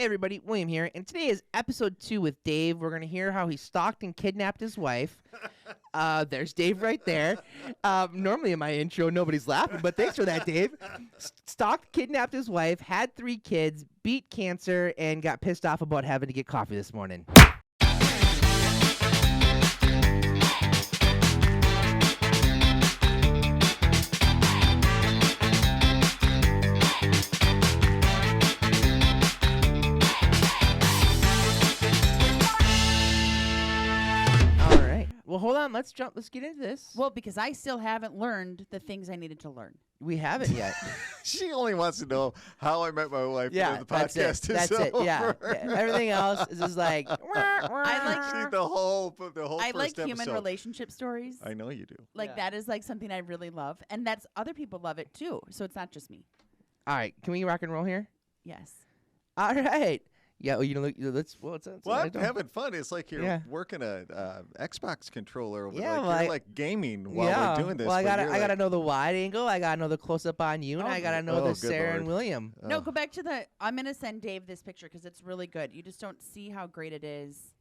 Hey everybody, William here, and today is episode 2 with Dave. We're going to hear how he stalked and kidnapped his wife. There's Dave right there. Normally in my intro, nobody's laughing, but thanks for that, Dave. Stalked, kidnapped his wife, had 3 kids, beat cancer, and got pissed off about having to get coffee this morning. Well, hold on. Let's get into this. Well, because I still haven't learned the things I needed to learn. We haven't yet. She only wants to know how I met my wife. Yeah, the podcast that's it. Yeah. Everything else is just like. I like the whole. I like first human episode. relationship stories. I know you do. Like that is like something I really love, and that's other people love it too. So it's not just me. All right, can we rock and roll here? Yes. All right. Yeah, let's. I'm having fun. It's like you're working a Xbox controller over you're like gaming while we're doing this. Well, I gotta know the wide angle. I gotta know the close up on you, and I gotta know the Sarah and William. No, go back to the. I'm gonna send Dave this picture because it's really good. You just don't see how great it is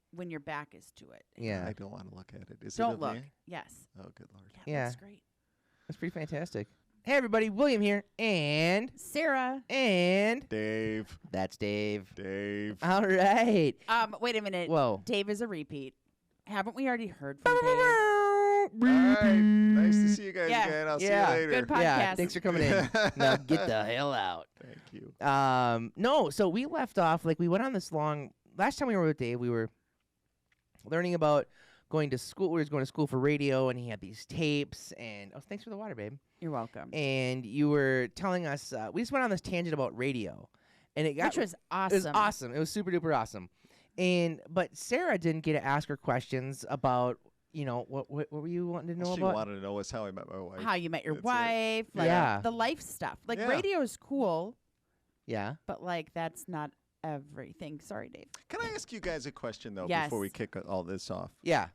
when your back is to it. Yeah, I don't want to look at it. Don't look. Me? Yes. Oh, good Lord. Yeah, that's great. That's pretty fantastic. Hey everybody, William here, and Sarah, and Dave. That's Dave. Dave. All right. Wait a minute. Whoa. Dave is a repeat. Haven't we already heard from Dave? All right. Nice to see you guys again. I'll see you later. Good podcast. Yeah, thanks for coming in. Now get the hell out. Thank you. No, so we left off, like we went on this long, last time we were with Dave, we were learning about going to school. We were going to school for radio, and he had these tapes, and thanks for the water, babe. You're welcome. And you were telling us, we just went on this tangent about radio, and which was awesome. It was awesome. It was super duper awesome. But Sarah didn't get to ask her questions about, what were you wanting to know about? She wanted to know was how I met my wife. How you met your wife. Like the life stuff. Like radio is cool. Yeah. But like that's not everything. Sorry, Dave. Can I ask you guys a question though Yes. before we kick all this off? Yeah.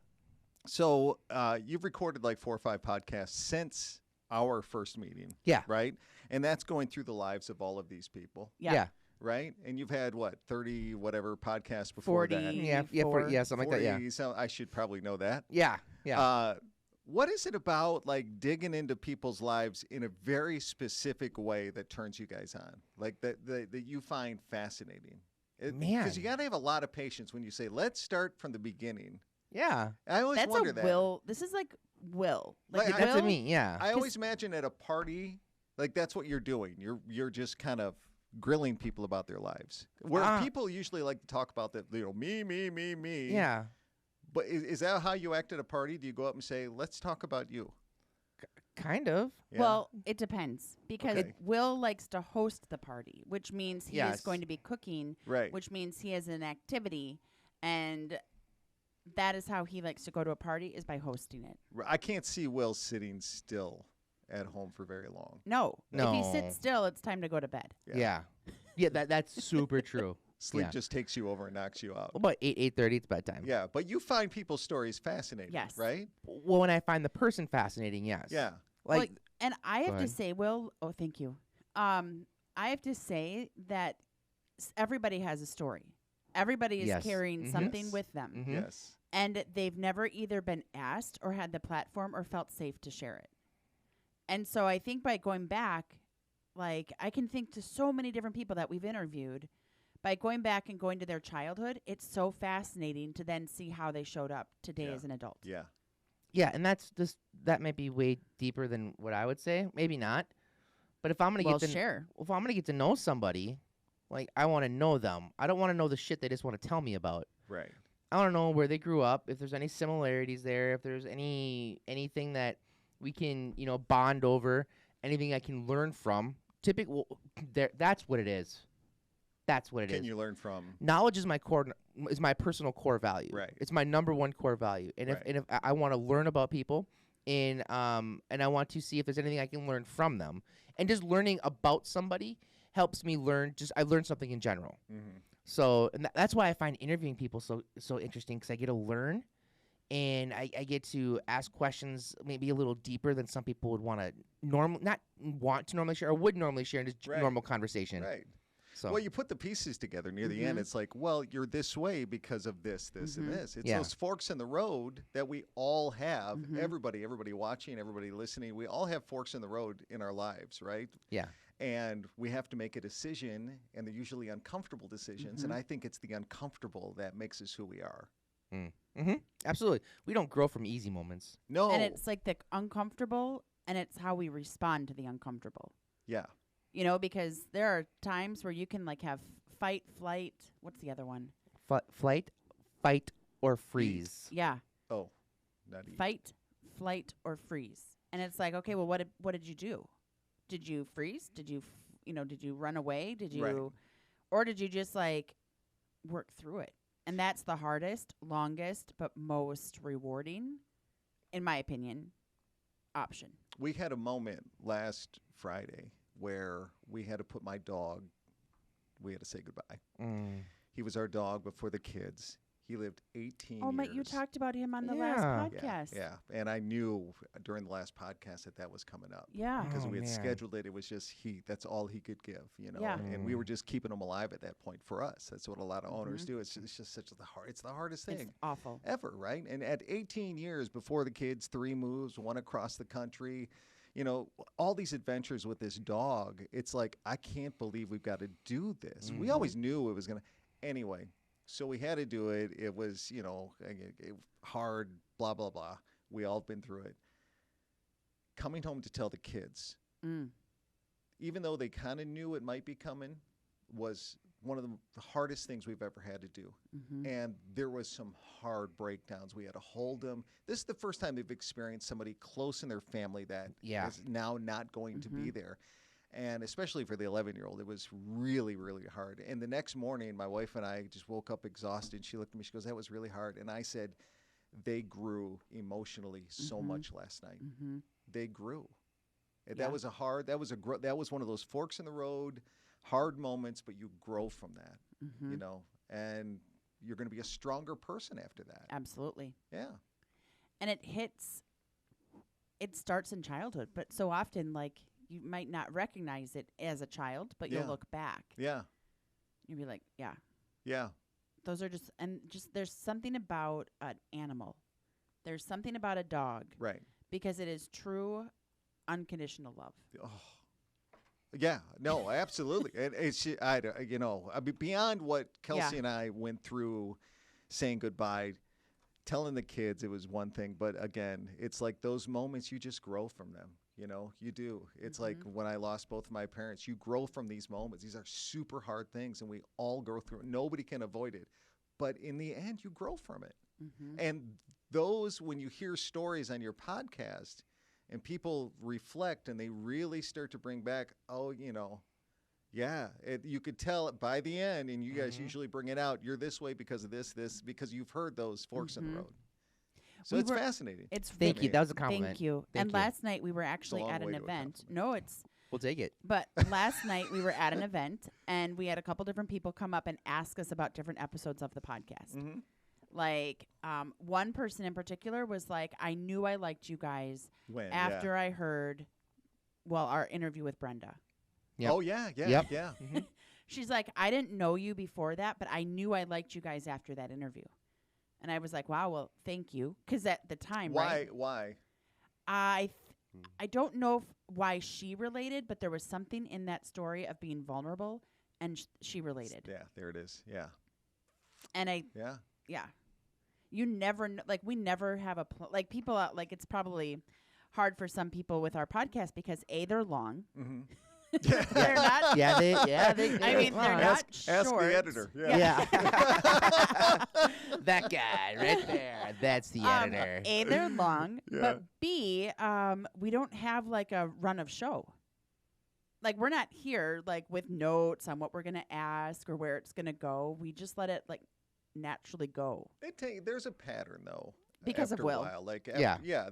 So you've recorded like 4 or 5 podcasts since our first meeting. Yeah. Right? And that's going through the lives of all of these people. Yeah. Right? And you've had, 30 whatever podcasts before 40. that? Yeah, 40, something like that, yeah. So I should probably know that. Yeah. What is it about, like, digging into people's lives in a very specific way that turns you guys on? Like, that you find fascinating? Man. Because you got to have a lot of patience when you say, let's start from the beginning. Yeah. I always wonder That's a that. will. This is like will. Like that's what I mean, yeah. I always imagine at a party, like that's what you're doing. You're just kind of grilling people about their lives. Where people usually like to talk about that, me. Yeah. But is that how you act at a party? Do you go up and say, let's talk about you? Kind of. Yeah. Well, it depends because Okay. Will likes to host the party, which means he Yes. is going to be cooking, Right. which means he has an activity, and that is how he likes to go to a party is by hosting it. I can't see Will sitting still at home for very long. No. No. If he sits still, it's time to go to bed. Yeah. Yeah, that's super true. Sleep just takes you over and knocks you out. Well, about 8:30, it's bedtime. Yeah, but you find people's stories fascinating, Yes. right? Well, when I find the person fascinating, yes. Yeah. Like, and I have to ahead. say, Will, thank you. I have to say that everybody has a story. Everybody is Yes. carrying Mhm. something Yes. with them. Mhm. Yes. And they've never either been asked or had the platform or felt safe to share it. And so I think by going back, like I can think to so many different people that we've interviewed, by going back and going to their childhood, it's so fascinating to then see how they showed up today as an adult. Yeah. yeah, and that might be way deeper than what I would say. Maybe not. But if I'm gonna if I'm gonna get to know somebody, like I want to know them. I don't want to know the shit they just want to tell me about. Right. I want to know where they grew up, if there's any similarities there, if there's anything that we can, bond over, anything I can learn from. That's what it is. That's what it is. Can you learn from? Knowledge is my personal core value. Right. It's my number one core value. And if I want to learn about people, and I want to see if there's anything I can learn from them, and just learning about somebody helps me learn. I learn something in general. Mm-hmm. So and that's why I find interviewing people so interesting, because I get to learn, and I get to ask questions maybe a little deeper than some people would want to normally share, or would normally share in just normal conversation. Right. So Well, you put the pieces together near the end. It's like, well, you're this way because of this, this, and this. It's those forks in the road that we all have. Everybody watching, everybody listening, we all have forks in the road in our lives, right? yeah. And we have to make a decision, and they're usually uncomfortable decisions. And I think it's the uncomfortable that makes us who we are. Absolutely. We don't grow from easy moments. No. And it's like the uncomfortable, and it's how we respond to the uncomfortable. Yeah. You know, because there are times where you can like have fight, flight. What's the other one? Flight, fight, or freeze. Yeah. Oh, not eat. Fight, flight, or freeze. And it's like, okay, well, what did you do? Did you freeze? Did you, did you run away? Did you, or did you just like work through it? And that's the hardest, longest, but most rewarding, in my opinion, option. We had a moment last Friday where we had to put my dog, we had to say goodbye. He was our dog before the kids. He lived 18 years. Oh, Mike, you talked about him on the last podcast. Yeah. And I knew during the last podcast that was coming up. Yeah. Because we had scheduled it. It was just that's all he could give, Yeah. And we were just keeping him alive at that point for us. That's what a lot of owners do. It's just it's the hardest thing. It's awful. Ever, right? And at 18 years before the kids, 3 moves, 1 across the country, all these adventures with this dog, it's like, I can't believe we've got to do this. We always knew it was going to. Anyway, so we had to do it. It was, hard, blah, blah, blah. We all been through it. Coming home to tell the kids, even though they kind of knew it might be coming, was one of the hardest things we've ever had to do. And there was some hard breakdowns. We had to hold them. This is the first time they've experienced somebody close in their family that is now not going to be there. And especially for the 11-year-old, it was really, really hard. And the next morning, my wife and I just woke up exhausted. She looked at me, she goes, that was really hard. And I said, they grew emotionally so much last night. They grew. And that was that was one of those forks in the road, hard moments, but you grow from that, and you're going to be a stronger person after that. Absolutely. Yeah. And it starts in childhood, but so often, like, you might not recognize it as a child, but you'll look back. Yeah. You'll be like, yeah. Yeah. Those are there's something about an animal. There's something about a dog. Right. Because it is true unconditional love. Oh. Yeah, no, absolutely. Beyond what Kelsey and I went through saying goodbye, telling the kids, it was one thing. But again, it's like those moments, you just grow from them. You do. It's like when I lost both of my parents, you grow from these moments. These are super hard things, and we all go through it. Nobody can avoid it. But in the end, you grow from it. And when you hear stories on your podcast and people reflect and they really start to bring back, you could tell it by the end, and you guys usually bring it out. You're this way because of this, because you've heard those forks in the road. So it's fascinating. Thank you. That was a compliment. Thank you. Last night we were actually at an event. We'll take it. But last night we were at an event, and we had a couple different people come up and ask us about different episodes of the podcast. Like, one person in particular was like, I knew I liked you guys after I heard, our interview with Brenda. Yep. Oh, yeah. She's like, I didn't know you before that, but I knew I liked you guys after that interview. And I was like, wow, well, thank you. Because at the time, Why? I don't know why she related, but there was something in that story of being vulnerable, and she related. Yeah, there it is. Yeah. And yeah. You never we never have people out, it's probably hard for some people with our podcast because they're long. They're not. They. I mean, they're not short. Ask the editor. Yeah. That guy right there. That's the editor. A, they're long, but B, we don't have a run of show. We're not here with notes on what we're gonna ask or where it's gonna go. We just let it naturally go. There's a pattern though. Because after of Will. a while.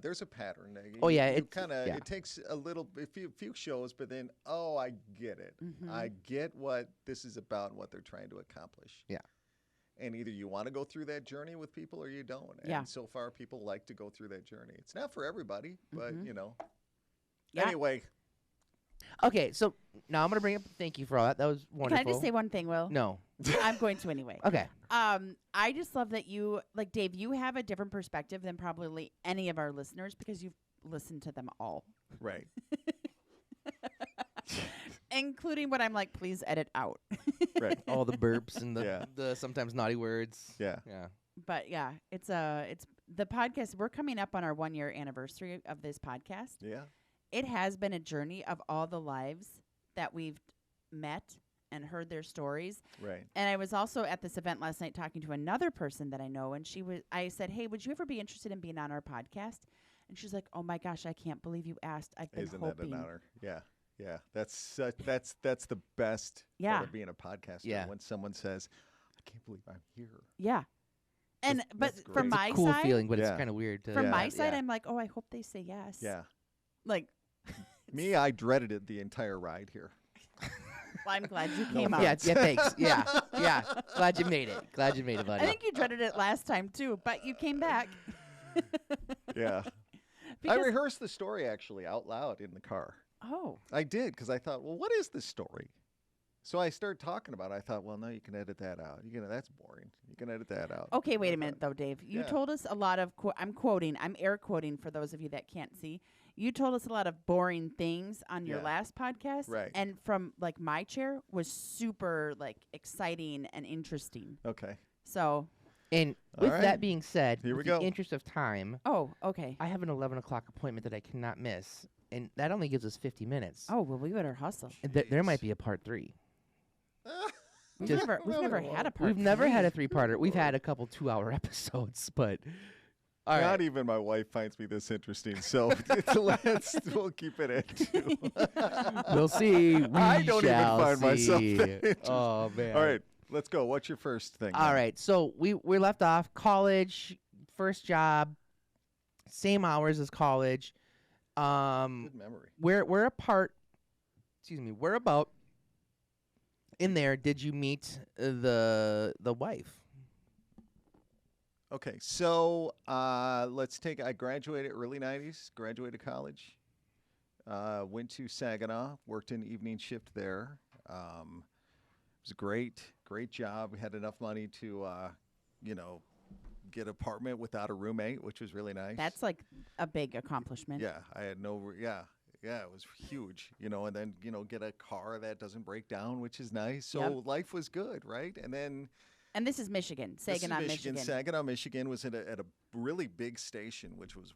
There's a pattern. It takes a few shows, but then, I get it. I get what this is about and what they're trying to accomplish. Yeah. And either you want to go through that journey with people or you don't. And so far, people like to go through that journey. It's not for everybody, but, Yeah. Anyway. Okay, so now I'm gonna bring up. Thank you for all that. That was wonderful. Can I just say one thing, Will? No. I'm going to anyway. Okay. I just love that you, like Dave, you have a different perspective than probably any of our listeners because you've listened to them all, Right. including what I'm like, please edit out. Right. All the burps and Yeah. the sometimes naughty words. Yeah. Yeah. But yeah, it's the podcast. We're coming up on our 1-year anniversary of this podcast. Yeah. It has been a journey of all the lives that we've met and heard their stories. Right. And I was also at this event last night talking to another person that I know, and I said, "Hey, would you ever be interested in being on our podcast?" And she's like, "Oh my gosh, I can't believe you asked. I've been Isn't hoping." that an honor? Yeah. Yeah. That's the best Yeah. part of being a podcaster. Yeah. When someone says, "I can't believe I'm here." Yeah. And That's but great. from It's a my Cool side, feeling, but Yeah. it's kind of weird. from Yeah. my side, yeah. I'm like, "Oh, I hope they say yes." Yeah. Like, Me, I dreaded it the entire ride here. well, I'm glad you came out. Yeah. Yeah. Thanks. Yeah. Yeah. Glad you made it. Glad you made it, buddy. I think you dreaded it last time too, but you came back. Yeah. I Because- rehearsed the story actually out loud in the car. Oh, I did because I thought, well, what is this story? So I started talking about it. I thought, well, no, you can edit that out. That's boring. You can edit that out. okay. Wait I a minute, thought- though, Dave. You Yeah. told us a lot of. I'm air quoting for those of you that can't see. You told us a lot of boring things on your Yeah. last podcast, Right. And from like my chair was super like exciting and interesting. Okay. So, And All with right. that being said, Here we with go. the interest of time, oh, okay. I have an 11 o'clock appointment that I cannot miss, and that only gives us 50 minutes. Oh well, we better hustle. And there might Jeez. be a part 3. We've Just- never had a part. We've never had a three. 3-parter. We've had a couple 2-hour episodes, but all Not right. even my wife finds me this interesting, so we'll keep it at 2. We'll see. We I don't even shall find myself see. that interesting. Oh man. All right, let's go. What's your first thing? All then? right. So we left off college, first job, same hours as college. Good memory. We're apart. Excuse me. Where about in there did you meet the wife? Okay, so let's take. I graduated early '90s. Graduated college. Went to Saginaw. Worked an evening shift there. It was a great job. We had enough money to, get an apartment without a roommate, which was really nice. That's like a big accomplishment. Yeah, I had yeah, it was huge, and then, get a car that doesn't break down, which is nice. So Yep. life was good, right? And then And this is Michigan, this is Saginaw, Michigan. Saginaw, Michigan was at a really big station, which was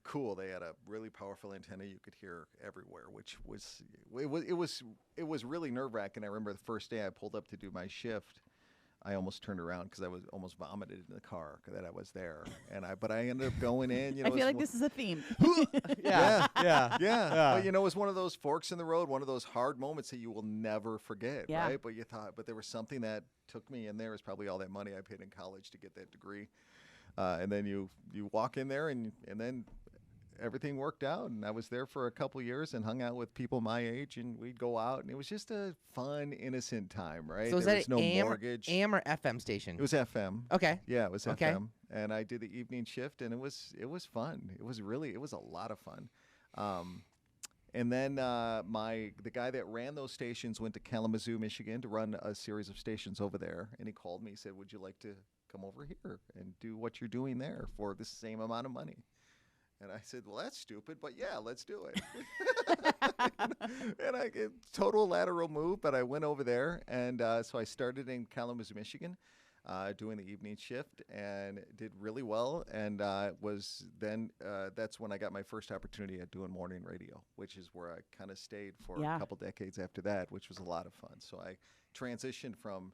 cool. They had a really powerful antenna you could hear everywhere, which was it was really nerve-wracking. I remember the first day I pulled up to do my shift, I almost turned around because I was almost vomited in the car that I was there, but I ended up going in. I feel like this is a theme. Yeah. Yeah. Yeah. But it was one of those forks in the road, one of those hard moments that you will never forget, Yeah. right? But there was something that took me in there. It was probably all that money I paid in college to get that degree. And then you walk in there and then everything worked out. And I was there for a couple years and hung out with people my age, and we'd go out, and it was just a fun, innocent time, right? So is there that was no mortgage. AM or FM station? It was FM. Okay. Yeah, it was Okay. FM, and I did the evening shift, and it was fun. It was a lot of fun. And then the guy that ran those stations went to Kalamazoo, Michigan, to run a series of stations over there, and he called me. He said, "Would you like to come over here and do what you're doing there for the same amount of money?" And I said, "Well, that's stupid, but yeah, let's do it." And total lateral move, but I went over there, and so I started in Kalamazoo, Michigan, doing the evening shift, and did really well. And that's when I got my first opportunity at doing morning radio, which is where I kind of stayed for Yeah. a couple decades after that, which was a lot of fun. So I transitioned from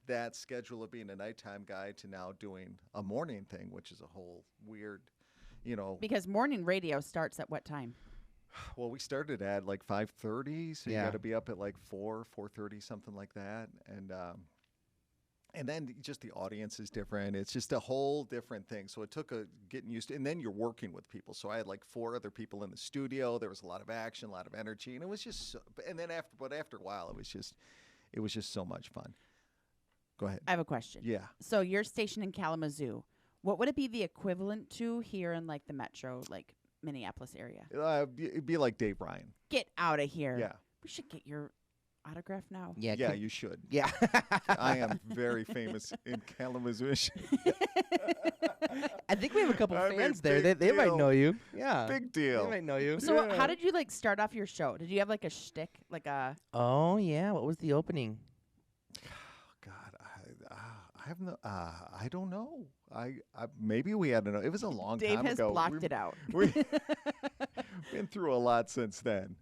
that schedule of being a nighttime guy to now doing a morning thing, which is a whole weird. Because morning radio starts at what time? Well, we started at like 5:30, so you Yeah. got to be up at like 4:30, something like that, and then just the audience is different. It's just a whole different thing. So it took getting used to, and then you're working with people. So I had like 4 other people in the studio. There was a lot of action, a lot of energy, and it was just. And then after a while, it was just so much fun. Go ahead. I have a question. Yeah. So you're stationed in Kalamazoo. What would it be the equivalent to here in like the metro, like Minneapolis area. It'd be like Dave Ryan. Get out of here. Yeah. We should get your autograph now. Yeah, Yeah, you should. yeah. I am very famous in Kalamazoo. I think we have a couple I mean, fans there. big They might deal. know you. Yeah, Big they deal. might know you. So how did you like start off your show? Did you have like a shtick, like a? Oh yeah, what was the opening? God, I have no. I don't know. I maybe we had it was a long Dave time has ago. blocked it out. We've been through a lot since then.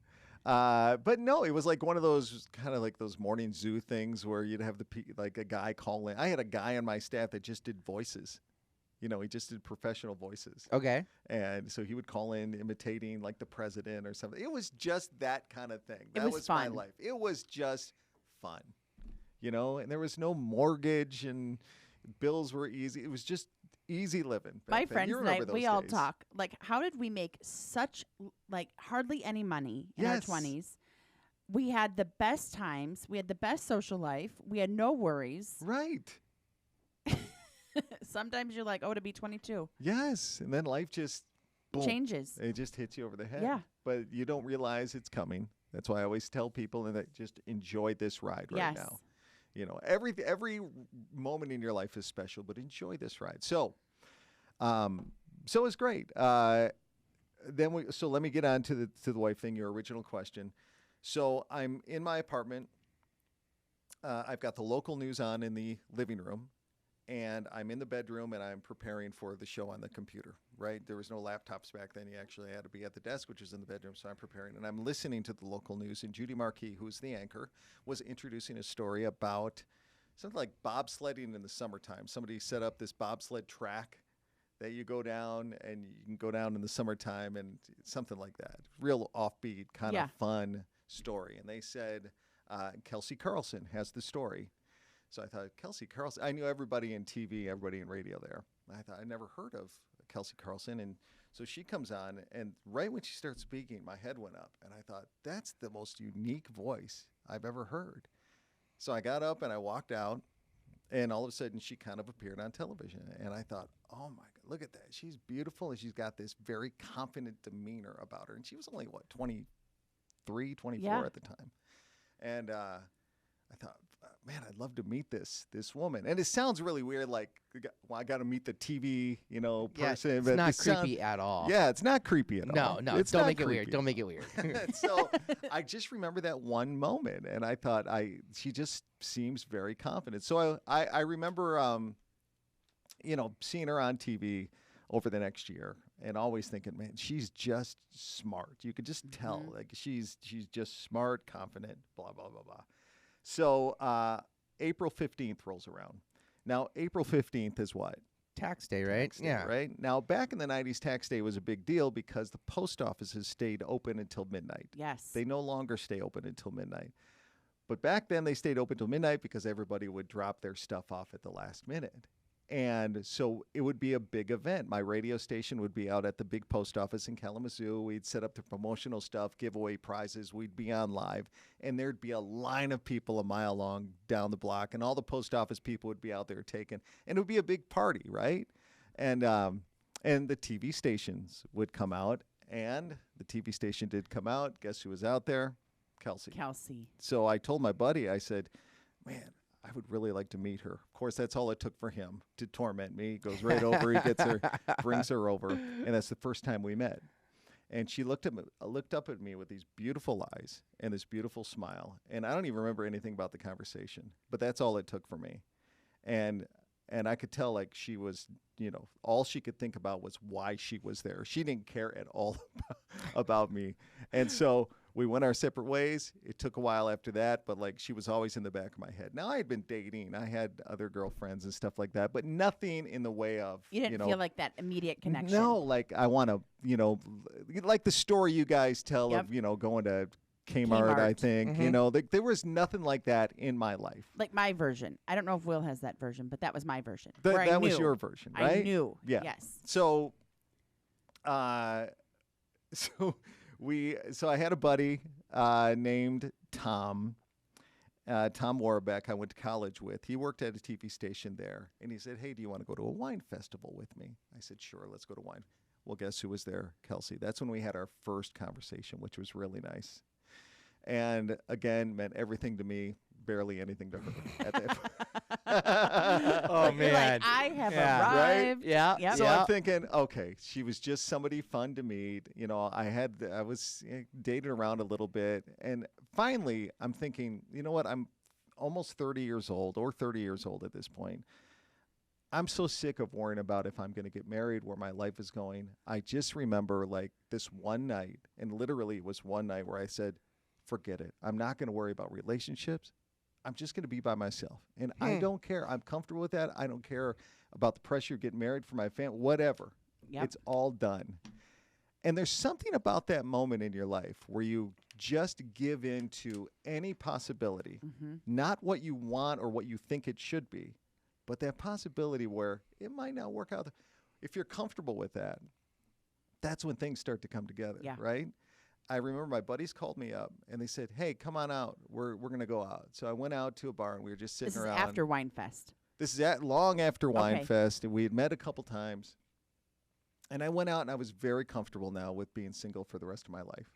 But no, it was like one of those kind of like those morning zoo things where you'd have like a guy call in. I had a guy on my staff that just did voices. You know, he just did professional voices. Okay. And so he would call in imitating like the president or something. It was just that kind of thing. It That was my fun. life. It was just fun. You know, and there was no mortgage and bills were easy. It was just easy living. My back then. friends You and I, remember we those all days. talk like, how did we make such like hardly any money in our Yes. 20s? We had the best times. We had the best social life. We had no worries. Right. Sometimes you're like, oh, to be 22 Yes. And then life just boom. changes. It just hits you over the head. Yeah. But you don't realize it's coming. That's why I always tell people that just enjoy this ride right Yes. now. You know, every moment in your life is special, but enjoy this ride. So it's great. So let me get on to the wife thing, your original question. So I'm in my apartment. I've got the local news on in the living room. And I'm in the bedroom and I'm preparing for the show on the computer, right? There was no laptops back then. You actually had to be at the desk, which is in the bedroom. So I'm preparing and I'm listening to the local news. And Judy Marquis, who's the anchor, was introducing a story about something like bobsledding in the summertime. Somebody set up this bobsled track that you go down and you can go down in the summertime and something like that. Real offbeat, kind of fun story. And they said, Kelsey Carlson has the story. So I thought, Kelsey Carlson, I knew everybody in TV, everybody in radio there. I thought, I never heard of Kelsey Carlson. And so she comes on, and right when she starts speaking, my head went up. And I thought, that's the most unique voice I've ever heard. So I got up and I walked out, and all of a sudden she kind of appeared on television. And I thought, oh my God, look at that. She's beautiful, and she's got this very confident demeanor about her. And she was only, 23, 24 at the time. And I thought, man, I'd love to meet this woman. And it sounds really weird, like, well, I got to meet the TV, person. It's but not this creepy at all. Yeah, it's not creepy at all. No, It's don't not make it weird. creepy Don't at make it weird. So I just remember that one moment, and I thought, she just seems very confident. So I remember, seeing her on TV over the next year, and always thinking, man, she's just smart. You could just tell, like she's just smart, confident, blah blah blah blah. So April 15th rolls around. Now April 15th is what? Tax day, right? Tax day, right? Now, back in the 90s, tax day was a big deal because the post offices stayed open until midnight. Yes. They no longer stay open until midnight. But back then, they stayed open till midnight because everybody would drop their stuff off at the last minute. And so it would be a big event. My radio station would be out at the big post office in Kalamazoo. We'd set up the promotional stuff, give away prizes. We'd be on live. And there'd be a line of people a mile long down the block. And all the post office people would be out there taking. And it would be a big party, right? And the TV stations would come out. And the TV station did come out. Guess who was out there? Kelsey. So I told my buddy, I said, man, I would really like to meet her. Of course, that's all it took for him to torment me. He goes right over, he gets her, brings her over, and that's the first time we met. And she looked up at me with these beautiful eyes and this beautiful smile. And I don't even remember anything about the conversation, but that's all it took for me. And I could tell, like, she was, all she could think about was why she was there. She didn't care at all about me. And so we went our separate ways. It took a while after that, but, like, she was always in the back of my head. Now, I had been dating. I had other girlfriends and stuff like that, but nothing in the way of, You didn't feel like that immediate connection. No, like, I want to, like the story you guys tell of, going to Kmart, I think. There was nothing like that in my life. Like my version. I don't know if Will has that version, but that was my version. That was your version, right? I knew. Yeah. Yes. So, so I had a buddy named Tom. Tom Warbeck, I went to college with. He worked at a TV station there, and he said, hey, do you want to go to a wine festival with me? I said, sure, let's go to wine. Well, guess who was there? Kelsey. That's when we had our first conversation, which was really nice. And again, meant everything to me, barely anything to her at that point. Oh, You're man. like, I have Yeah. arrived. Yeah. Yep. So Yeah. I'm thinking, okay, she was just somebody fun to meet. You know, I was dating around a little bit. And finally, I'm thinking, you know what? I'm almost 30 years old or 30 years old at this point. I'm so sick of worrying about if I'm going to get married, where my life is going. I just remember like this one night, and literally it was one night where I said, forget it. I'm not going to worry about relationships. I'm just going to be by myself. And I don't care. I'm comfortable with that. I don't care about the pressure of getting married for my family, whatever. Yep. It's all done. And there's something about that moment in your life where you just give in to any possibility, not what you want or what you think it should be, but that possibility where it might not work out. If you're comfortable with that, that's when things start to come together, Yeah. right? I remember my buddies called me up and they said, hey, come on out. We're going to go out. So I went out to a bar and we were just sitting This is around. after Wine Fest. This is long after Wine Okay. Fest, and we had met a couple times. And I went out and I was very comfortable now with being single for the rest of my life.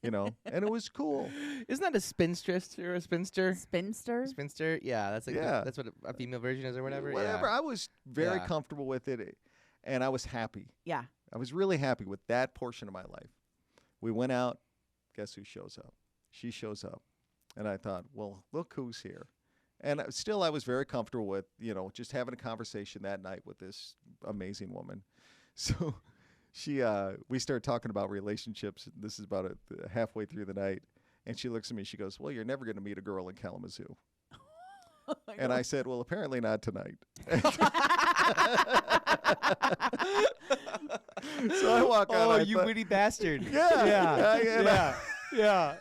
You know, and it was cool. Isn't that a spinstress or a spinster? Spinster. Spinster? Yeah, that's like Yeah. that's what a female version is or whatever. Whatever. Yeah. I was very Yeah. comfortable with it, and I was happy. Yeah. I was really happy with that portion of my life. We went out. Guess who shows up? She shows up. And I thought, well, look who's here. And still, I was very comfortable with, you know, just having a conversation that night with this amazing woman. So we started talking about relationships. This is about halfway through the night. And she looks at me. She goes, well, you're never going to meet a girl in Kalamazoo. And I said, well, apparently not tonight. So I walk out. Oh, I you thought, witty bastard. Yeah. Yeah. Yeah.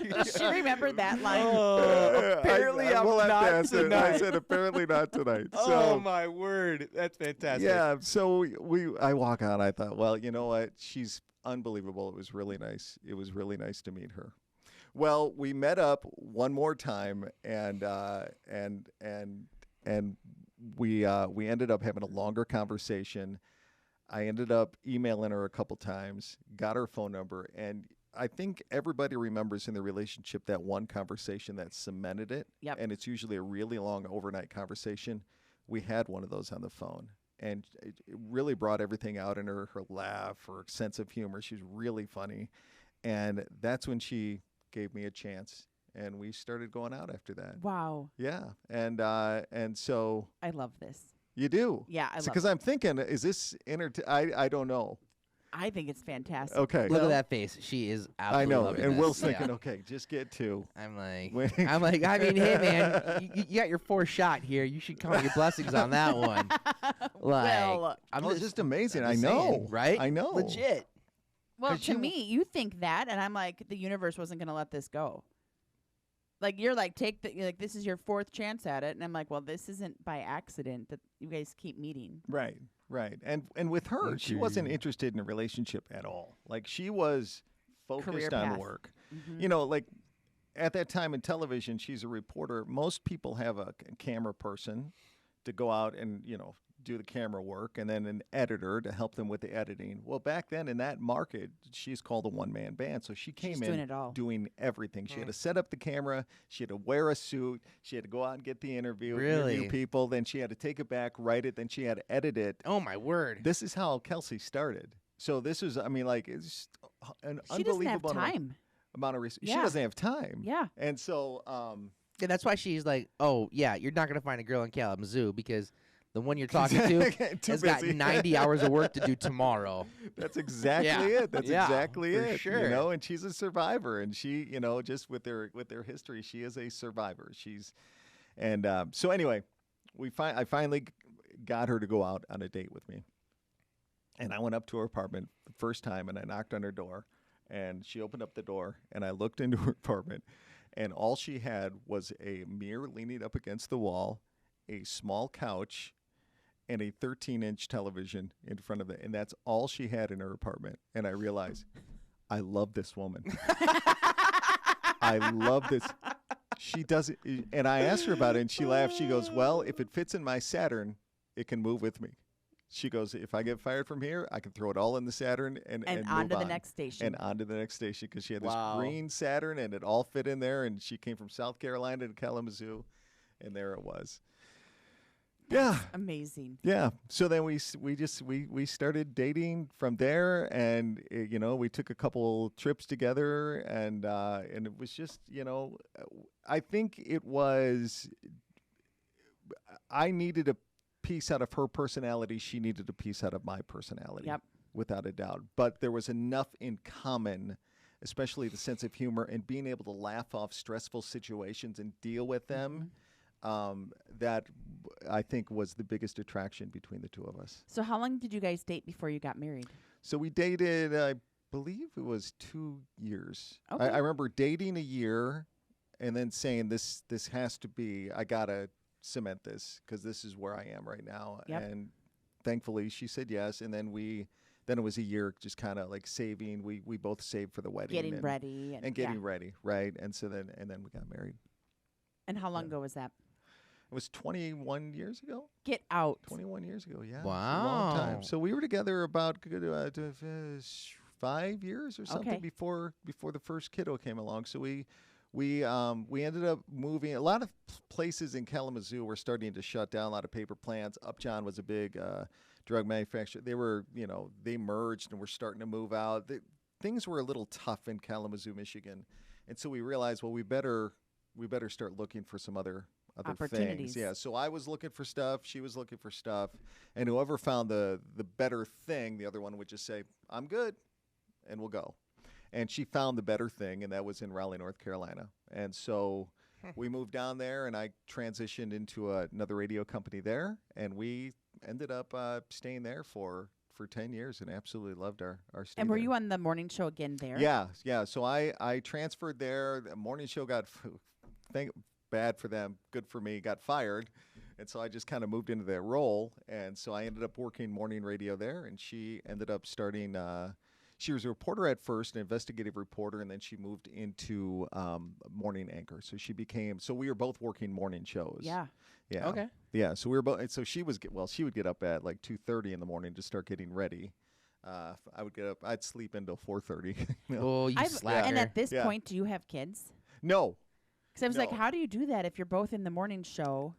Does she remember that line? Oh, apparently I'm we'll have to not answer it. I tonight. said apparently not tonight. Oh So my word, that's fantastic. yeah, so I walk out. I thought, well, you know what? She's unbelievable. It was really nice. It was really nice to meet her. Well, we met up one more time, and we ended up having a longer conversation. I ended up emailing her a couple times, got her phone number, and I think everybody remembers in the relationship that one conversation that cemented it. Yep. And it's usually a really long overnight conversation. We had one of those on the phone, and it really brought everything out in her laugh, her sense of humor. She's really funny. And that's when she gave me a chance, and we started going out after that. Wow. Yeah. And so I love this. you do. Yeah, I love Because I'm thinking, is this I don't know. I think it's fantastic. Okay. Look at that face. She is I absolutely know. loving And this. Will's Yeah. thinking, okay, just get two. I'm like, Wait. I mean, hey man, you got your 4th shot here. You should count your blessings on that one. Like, Well, I'm It's just amazing. I'm I just know. saying, right? I know. Legit. well, 'cause to you- me, you think that, and I'm like, the universe wasn't going to let this go. Like, you're like, you're like, this is your 4th chance at it, and I'm like, well, this isn't by accident that you guys keep meeting. Right. Right. And with her, she wasn't Okay. interested in a relationship at all. Like, she was Career focused on path. work. Mhm. You know, like at that time in television, she's a reporter. Most people have a camera person to go out and, you know, do the camera work, and then an editor to help them with the editing. Well, back then in that market, she's called a one-man band. So she came She's in doing it all. doing everything. She had to set up the camera. She had to wear a suit. She had to go out and get the interview Really? people. Then she had to take it back, write it. Then she had to edit it. Oh my word. This is how Kelsey started. So this is, I mean, like, it's an She doesn't have unbelievable time. amount of research. She Yeah. doesn't have time. Yeah. And so, Yeah, that's why she's like, oh yeah, you're not gonna find a girl in Kalamazoo because the one you're talking to Too has got busy. 90 hours of work to do tomorrow. that's exactly Yeah. it. That's Yeah, exactly for it. sure. You know, and she's a survivor, and she, you know, just with their history, she is a survivor. So anyway, I finally got her to go out on a date with me, and I went up to her apartment the first time, and I knocked on her door, and she opened up the door, and I looked into her apartment, and all she had was a mirror leaning up against the wall, a small couch, and a 13-inch television in front of it. And that's all she had in her apartment. And I realized, I love this woman. I love this. She does it. And I asked her about it, and she laughed. She goes, well, if it fits in my Saturn, it can move with me. She goes, if I get fired from here, I can throw it all in the Saturn and on move to the on. next station. And on to the next station because she had this Wow. green Saturn and it all fit in there. And she came from South Carolina to Kalamazoo, and there it was. Yeah. Amazing. Yeah. So then we started dating from there, and we took a couple trips together, and it was just I think it was I needed a piece out of her personality. She needed a piece out of my personality. Yep. Without a doubt. But there was enough in common, especially the sense of humor and being able to laugh off stressful situations and deal with them. That I think was the biggest attraction between the two of us. So how long did you guys date before you got married? So we dated, I believe it was 2 years. Okay. I remember dating a year and then saying this has to be, I got to cement this because this is where I am right now. Yep. And thankfully she said yes. And then it was a year just kind of like saving. We both saved for the wedding. Getting ready. And getting ready, right? And so then we got married. And how long ago was that? It was 21 years ago. Get out. 21 years ago, yeah. Wow. A long time. So we were together about 5 years or something Okay. before the first kiddo came along. So we ended up moving. A lot of places in Kalamazoo were starting to shut down. A lot of paper plants. Upjohn was a big drug manufacturer. They were, they merged and were starting to move out. Things were a little tough in Kalamazoo, Michigan, and so we realized, well, we better start looking for some other opportunities. things. Yeah. So I was looking for stuff. She was looking for stuff, and whoever found the better thing, the other one would just say, "I'm good," and we'll go. And she found the better thing, and that was in Raleigh, North Carolina. And so we moved down there, and I transitioned into another radio company there, and we ended up staying there for 10 years and absolutely loved our stay And were there. you on the morning show again there? Yeah. So I transferred there. The morning show got, bad for them, good for me, got fired. And so I just kind of moved into that role. And so I ended up working morning radio there, and she ended up starting she was a reporter at first, an investigative reporter, and then she moved into morning anchor. So we were both working morning shows. Yeah. Yeah. Okay. Yeah. So we were both. So she would get up at like 2:30 in the morning to start getting ready. I would get up. I'd sleep until 4:30. Oh, you slacker. And at this Yeah. point, do you have kids? No. Because I was like, No. how do you do that if you're both in the morning show?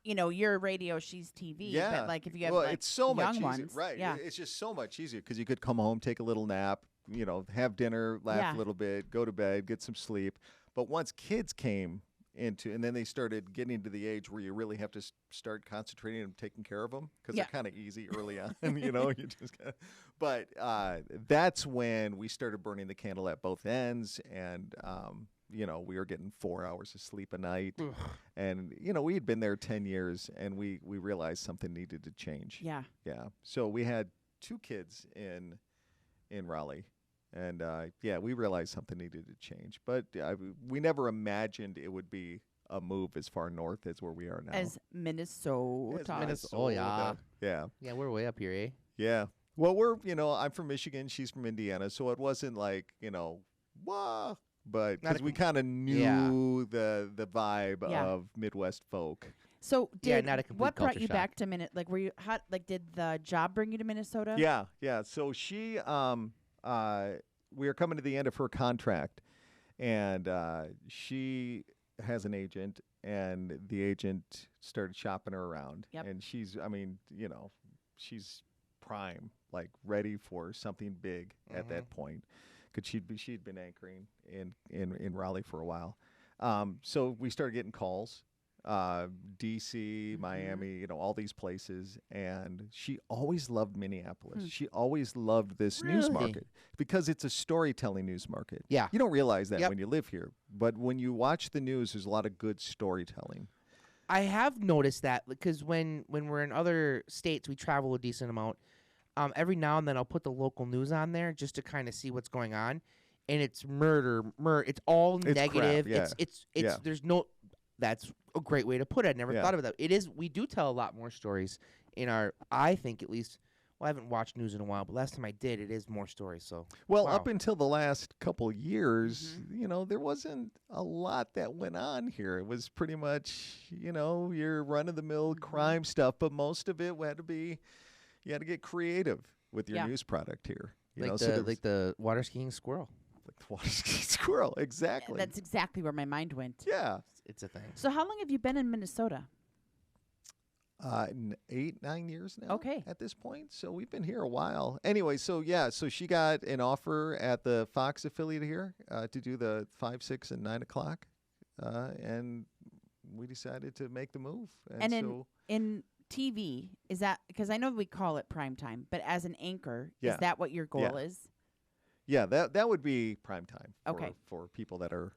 You're radio, she's TV. Yeah. But like if you have it's so young much easier. ones, Right. Yeah. It's just so much easier because you could come home, take a little nap, have dinner, laugh Yeah. a little bit, go to bed, get some sleep. But once kids came and then they started getting to the age where you really have to start concentrating and taking care of them because Yeah. they're kind of easy early on, you just kinda, but that's when we started burning the candle at both ends. And, we were getting 4 hours of sleep a night. And, we had been there 10 years and we realized something needed to change. Yeah. Yeah. So we had 2 kids in Raleigh. And, we realized something needed to change. But we never imagined it would be a move as far north as where we are now. As Minnesota. As Minnesota. Oh, yeah. Yeah. Yeah, we're way up here, eh? Yeah. Well, I'm from Michigan. She's from Indiana. So it wasn't like, wah. But because we kind of knew the vibe Yeah. of Midwest folk. So not a complete what brought culture you shock. back to Minnesota? Like, were you hot? Like, did the job bring you to Minnesota? Yeah. So she, we are coming to the end of her contract, and she has an agent, and the agent started shopping her around. Yep. And she's she's prime, like ready for something big at that point, because she'd been anchoring in Raleigh for a while. So we started getting calls. DC, Miami, all these places. And she always loved Minneapolis. She always loved this news Really? market because it's a storytelling news market. Yeah. You don't realize that Yep. when you live here. But when you watch the news, there's a lot of good storytelling. I have noticed that because when we're in other states, we travel a decent amount. Every now and then I'll put the local news on there just to kind of see what's going on. And it's murder. It's all It's crap, negative. yeah. It's Yeah. there's no. That's a great way to put it. I never Yeah. thought of that. It is. We do tell a lot more stories in our. I think at least. Well, I haven't watched news in a while, but last time I did, it is more stories. So. Well, Wow. up until the last couple years, there wasn't a lot that went on here. It was pretty much, your run-of-the-mill crime stuff, but most of it had to be, You got to get creative with your Yeah. news product here. You Like know, the like the water skiing squirrel. like the water ski squirrel, exactly. That's exactly where my mind went. Yeah. It's a thing. So how long have you been in Minnesota? 8-9 years now. Okay. At this point, so we've been here a while. Anyway, so she got an offer at the Fox affiliate here to do the 5, 6, and 9 o'clock, and we decided to make the move. And so in TV, is that because I know we call it prime time, but as an anchor, Yeah. is that what your goal is? yeah, that would be prime time. Okay. For people that are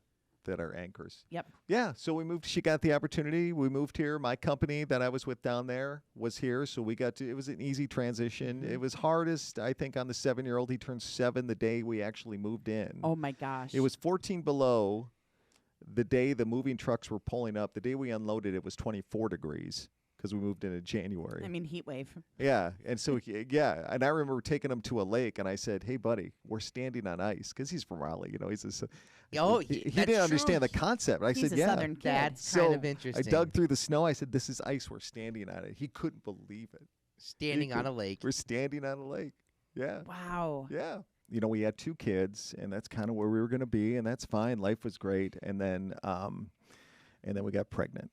anchors. Yep. Yeah, so we moved. She got the opportunity. We moved here. My company that I was with down there was here, so we got to. It was an easy transition. Mhm. It was hardest, I think, on the 7-year-old. He turned 7 the day we actually moved in. Oh my gosh. It was 14 below the day the moving trucks were pulling up. The day we unloaded, it was 24 degrees because we moved in January. I mean, heat wave. Yeah, and so and I remember taking him to a lake, and I said, "Hey, buddy, we're standing on ice," because he's from Raleigh. You know, he's a. Oh, he that's didn't understand true. the concept. I He's said, a "Yeah." Southern kid. That's So kind of I interesting. dug through the snow. I said, "This is ice. We're standing on it." He couldn't believe it. Standing on a lake. We're standing on a lake. Yeah. Wow. Yeah. You know, we had 2 kids, and that's kind of where we were going to be, and that's fine. Life was great, and then we got pregnant,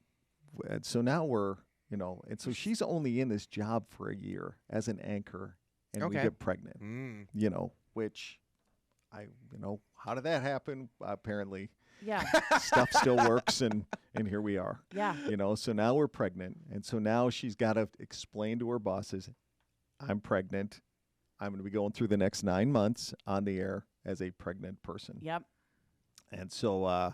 and so now we're, you know, and so she's only in this job for a year as an anchor, and we Okay. get pregnant. Mm. You know, which how did that happen? Apparently, Yeah. stuff still works, and here we are. Yeah. You know, so now we're pregnant, and so now she's got to explain to her bosses, I'm pregnant. I'm going to be going through the next 9 months on the air as a pregnant person. Yep. And so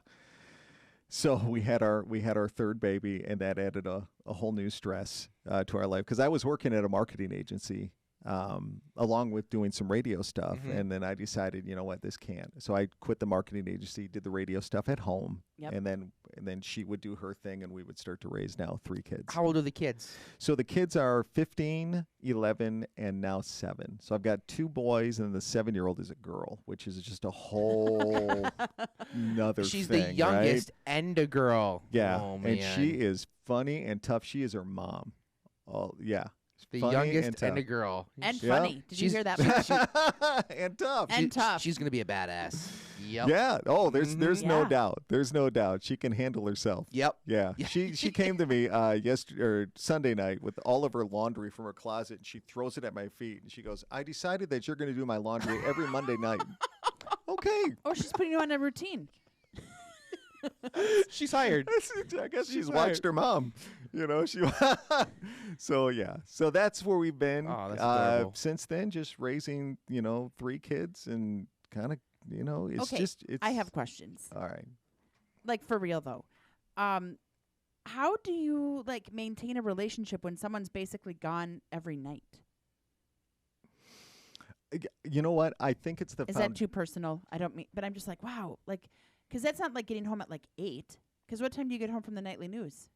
we had our third baby, and that added a whole new stress to our life, because I was working at a marketing agency along with doing some radio stuff. Mhm. And then I decided, you know what, this can't. So I quit the marketing agency, did the radio stuff at home. Yep. And then she would do her thing, and we would start to raise now 3 kids. How old are the kids? So the kids are 15, 11, and now 7. So I've got 2 boys, and the 7-year-old is a girl, which is just a whole another She's thing, the youngest right? and a girl. Yeah, Oh, man. and she is funny and tough. She is her mom. Oh, yeah. the funny youngest and a tough. girl. And Yeah. funny. Did you She's- hear that? part? And tough. And tough. She's gonna be a badass. Yep. Yeah. Oh, there's no Yeah. doubt. There's no doubt. She can handle herself. Yep. Yeah. She came to me yesterday or Sunday night with all of her laundry from her closet, and she throws it at my feet, and she goes, "I decided that you're going to do my laundry every Monday night." Okay. Oh, she's putting you on a routine. She's hired. I guess she's She's watched her mom. You know, she. So yeah, so that's where we've been Oh, that's adorable. since then. Just raising, 3 kids, and kind of, it's Okay, just. It's, I have questions. All right. Like for real though. How do you maintain a relationship when someone's basically gone every night? You know what? I think it's the. Is that too personal? I don't mean, but I'm just like, wow, because that's not like getting home at 8. Because what time do you get home from the nightly news?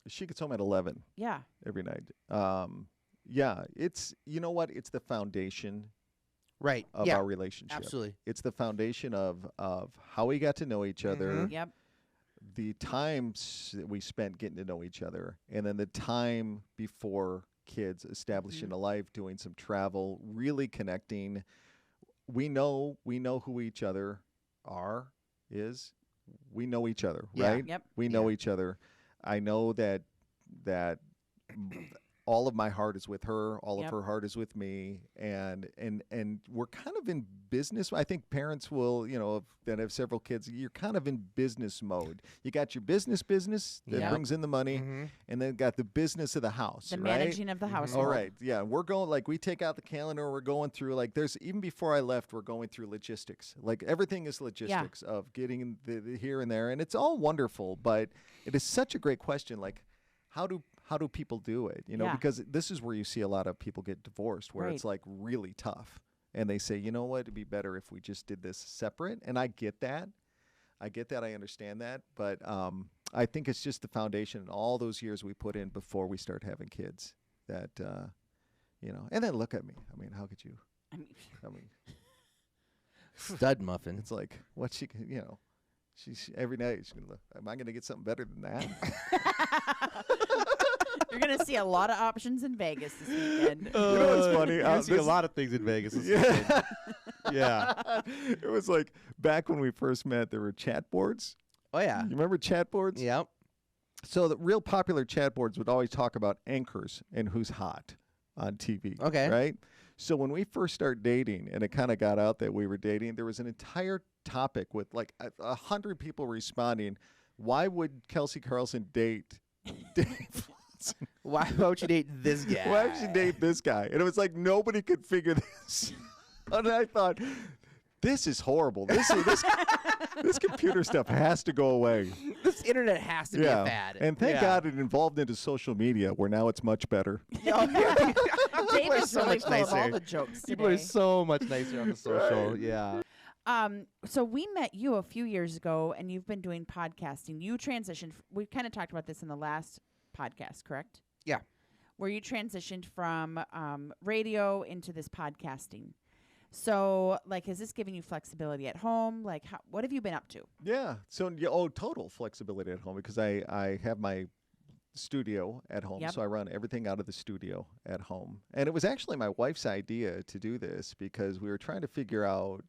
She gets home at 11 Yeah. every night. Yeah, it's it's the foundation Right. of yeah. our relationship. Absolutely. It's the foundation of how we got to know each other, Mhm. Yep. the times that we spent getting to know each other, and then the time before kids, establishing a life, doing some travel, really connecting. We know who each other is. We know each other, Yeah. right? Yep. We know each other. I know that all of my heart is with her, all Yep. of her heart is with me, and we're kind of in business. I think parents will, that have several kids, you're kind of in business mode. You got your business that Yeah. brings in the money, Mhm. and then got the business of the house, The right? managing of the household. All right, yeah, we're going, we take out the calendar, we're going through, there's, even before I left, we're going through logistics. Everything is logistics of getting the here and there, and it's all wonderful, but it is such a great question, how do people do it? Yeah. Because this is where you see a lot of people get divorced, where it's really tough, and they say, you know what, it'd be better if we just did this separate. And I get that. I understand that, but I think it's just the foundation and all those years we put in before we start having kids that, and then look at me. I mean, how could you? I mean, I mean, Stud muffin. it's like what she, she's every night she's gonna look. Am I gonna get something better than that? you're gonna going to see a lot of options in Vegas this weekend. You know what's funny? You're gonna see a This- lot of things in Vegas. This Yeah. weekend. Yeah. It was like back when we first met, there were chat boards. Oh yeah. You remember chat boards? Yep. So the real popular chat boards would always talk about anchors and who's hot on TV. Okay. Right? So when we first started dating and it kind of got out that we were dating, there was an entire topic with like 100 people responding. Why would Kelsey Carlson date Dave Lawson? Why would you date this guy? Why would she date this guy? And it was like nobody could figure this. And I thought, this is horrible. This computer stuff has to go away. This internet has to be a fad. And thank God it evolved into social media where now it's much better. Dave are is so really much full of all nicer. the jokes People are today. so much nicer on the social. Right. Yeah. So we met you a few years ago, and you've been doing podcasting. You transitioned. We kind of talked about this in the last podcast, correct? Yeah. Where you transitioned from radio into this podcasting. So, like, has this given you flexibility at home? Like, what have you been up to? Yeah. So, total flexibility at home because I have my studio at home. Yep. So I run everything out of the studio at home. And it was actually my wife's idea to do this because we were trying to figure out,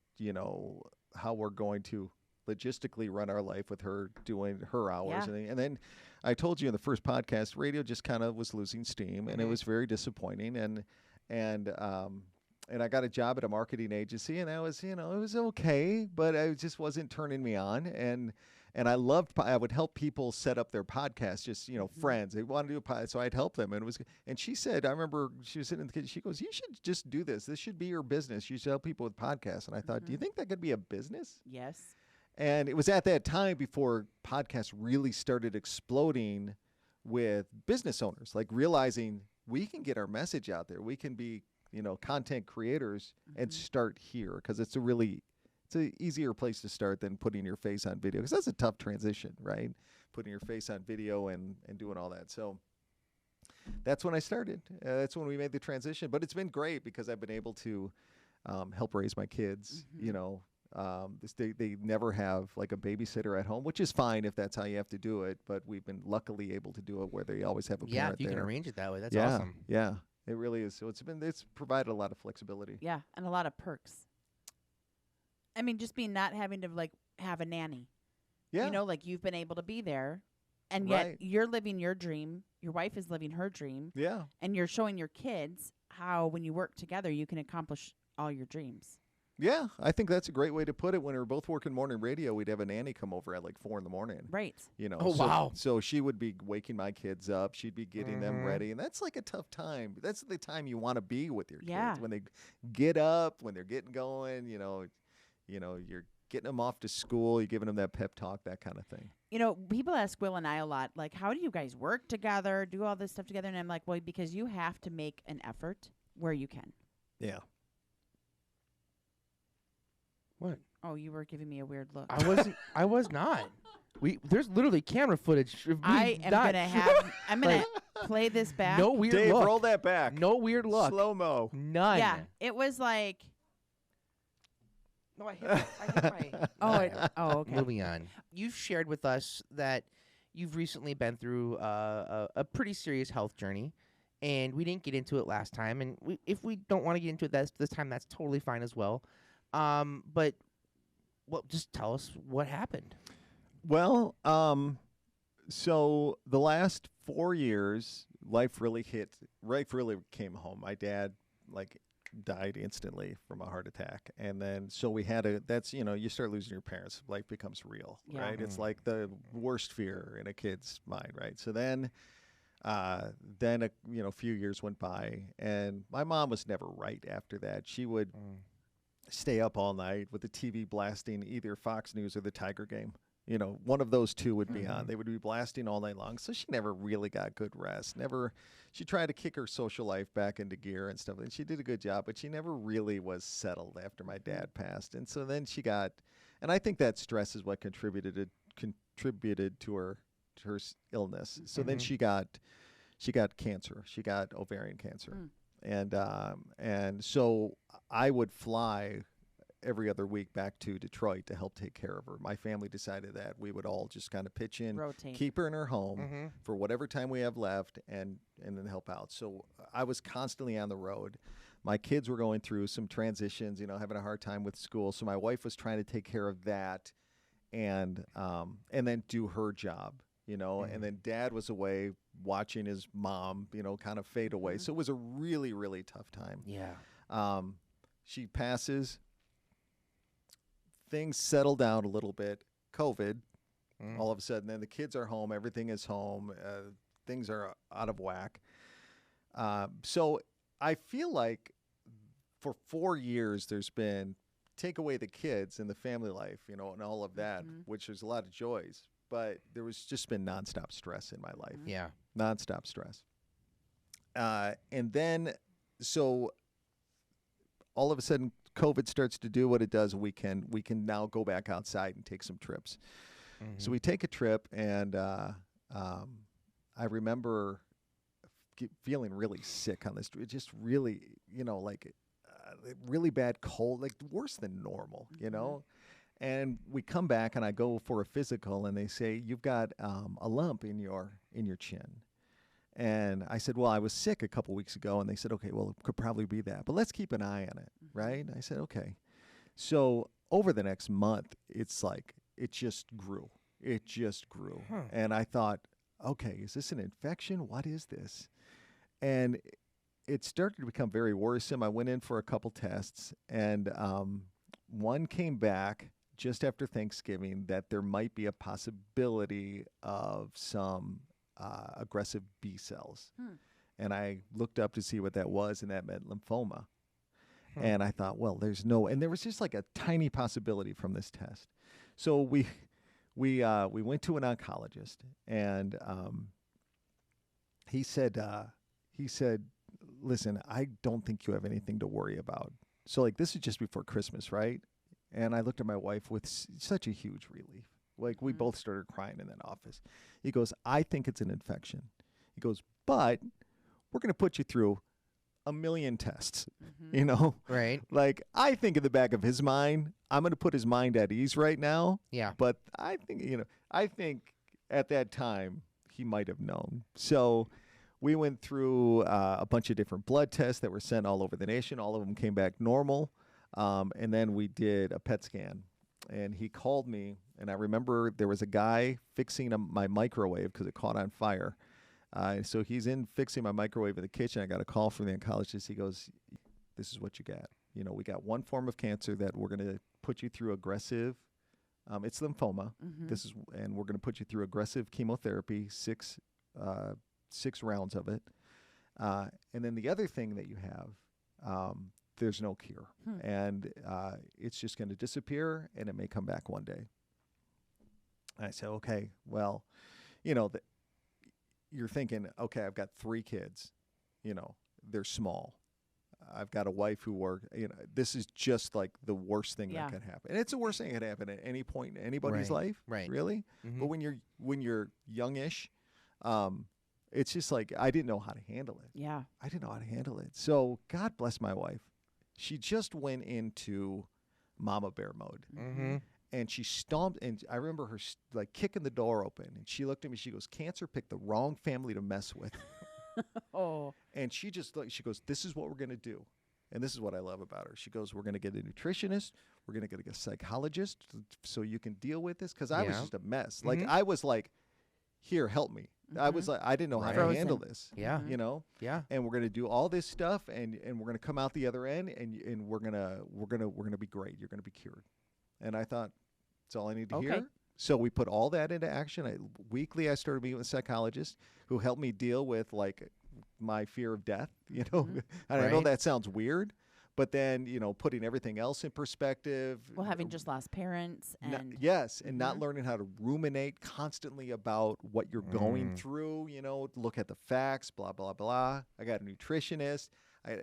how we're going to logistically run our life with her doing her hours. Yeah. And then I told you in the first podcast, radio just kind of was losing steam and it was very disappointing. And I got a job at a marketing agency, and that was, it was okay, but it just wasn't turning me on. And I would help people set up their podcasts, just, friends. They want to do a podcast, so I'd help them. And she said, I remember she was sitting in the kitchen, she goes, you should just do this. This should be your business. You should help people with podcasts. And I thought, do you think that could be a business? Yes. And it was at that time before podcasts really started exploding with business owners, like realizing we can get our message out there. We can be content creators and start here because it's an easier place to start than putting your face on video because that's a tough transition, right? Putting your face on video and doing all that. So that's when I started. That's when we made the transition. But it's been great because I've been able to help raise my kids. They never have like a babysitter at home, which is fine if that's how you have to do it. But we've been luckily able to do it where they always have a Yeah, parent if you there. can arrange it that way, that's yeah, awesome. Yeah. It really is. So it's provided a lot of flexibility. Yeah, and a lot of perks. I mean, just not having to like have a nanny. Yeah. Like you've been able to be there, and yet Right. you're living your dream. Your wife is living her dream, Yeah. and you're showing your kids how when you work together you can accomplish all your dreams. Yeah. I think that's a great way to put it. When we were both working morning radio, we'd have a nanny come over at like 4 a.m. Right. Oh, wow. So she would be waking my kids up. She'd be getting them ready. And that's like a tough time. That's the time you want to be with your Yeah. kids. When they get up, when they're getting going, you're getting them off to school, you're giving them that pep talk, that kind of thing. People ask Will and I a lot, like, how do you guys work together, do all this stuff together? And I'm like, well, because you have to make an effort where you can. Yeah. What? Oh, you were giving me a weird look. I wasn't. I was not. There's literally camera footage of me I am not- I'm gonna play this back. No weird Dave, look. roll that back. No weird look. Slow-mo. None. Yeah, it was like, No, I hit my. okay. Moving on. You've shared with us that you've recently been through a pretty serious health journey, and we didn't get into it last time. And if we don't want to get into it this time, that's totally fine as well. But just tell us what happened. Well, so the last 4 years, life really came home. My dad, died instantly from a heart attack. And then, so we had you start losing your parents. Life becomes real, Yeah. right? It's like the worst fear in a kid's mind, right? So then a few years went by, and my mom was never right after that. She would stay up all night with the TV blasting either Fox News or the Tiger game. One of those two would be on. They would be blasting all night long. So she never really got good rest. She tried to kick her social life back into gear and stuff. And she did a good job, but she never really was settled after my dad passed. And so then and I think that stress is what contributed to her illness. So then she got cancer. She got ovarian cancer. And so I would fly every other week back to Detroit to help take care of her. My family decided that we would all just kind of pitch in, Rotate. keep her in her home for whatever time we have left, and then help out. So I was constantly on the road. My kids were going through some transitions, having a hard time with school. So my wife was trying to take care of that, and then do her job, And then Dad was away watching his mom, kind of fade away. So it was a really, really tough time. Yeah. She passes. Things settle down a little bit. COVID, all of a sudden, then the kids are home. Everything is home. Things are out of whack. So I feel like for 4 years there's been take away the kids and the family life, and all of that, which there's a lot of joys. But there was just been nonstop stress in my life. Yeah. Nonstop stress. And then, so all of a sudden, COVID starts to do what it does. We can now go back outside and take some trips. So we take a trip, and I remember feeling really sick on this. Just really, really bad cold, like worse than normal, And we come back, and I go for a physical, and they say, you've got a lump in your chin. And I said, well, I was sick a couple weeks ago. And they said, okay, well, it could probably be that. But let's keep an eye on it, right? I said, okay. So over the next month, it's like it just grew. It just grew. And I thought, okay, is this an infection? What is this? And it started to become very worrisome. I went in for a couple tests, and one came back just after Thanksgiving that there might be a possibility of some aggressive B cells. And I looked up to see what that was, and that meant lymphoma. And I thought, well, and there was just like a tiny possibility from this test. So we went to an oncologist, and he said, listen, I don't think you have anything to worry about. So like, this is just before Christmas, right? And I looked at my wife with such a huge relief. Like, we both started crying in that office. He goes, I think it's an infection. He goes, but we're going to put you through a million tests, Right. Like, I think in the back of his mind, I'm going to put his mind at ease right now. Yeah. But I think at that time he might have known. So we went through a bunch of different blood tests that were sent all over the nation. All of them came back normal. And then we did a PET scan, and he called me, and I remember there was a guy fixing my microwave because it caught on fire. So he's in fixing my microwave in the kitchen. I got a call from the oncologist. He goes, this is what you got. We got one form of cancer that we're going to put you through aggressive. It's lymphoma. And we're going to put you through aggressive chemotherapy, six rounds of it. And then the other thing that you have, there's no cure. And it's just going to disappear, and it may come back one day. And I said, okay, well, you're thinking, okay, I've got 3 kids. They're small. I've got a wife who works. This is just like the worst thing that could happen. And it's the worst thing that could happen at any point in anybody's life, really. But when you're youngish, it's just like, I didn't know how to handle it. Yeah. I didn't know how to handle it. So God bless my wife. She just went into mama bear mode. And she stomped, and I remember her like kicking the door open, and she looked at me, she goes, cancer picked the wrong family to mess with. And she goes, this is what we're going to do. And this is what I love about her. She goes, we're going to get a nutritionist. We're going to get a psychologist so you can deal with this. Because I was just a mess. Like, I was like, here, help me. I was like, I didn't know how to handle this. Yeah. Yeah. And we're going to do all this stuff, and we're going to come out the other end, and we're going to be great. You're going to be cured. And I thought, that's all I need to hear. So we put all that into action. Weekly, I started meeting with a psychologist who helped me deal with like my fear of death. And I know that sounds weird, but then putting everything else in perspective. Well, having just lost parents, and and not learning how to ruminate constantly about what you're going through. Look at the facts. Blah blah blah. I got a nutritionist. I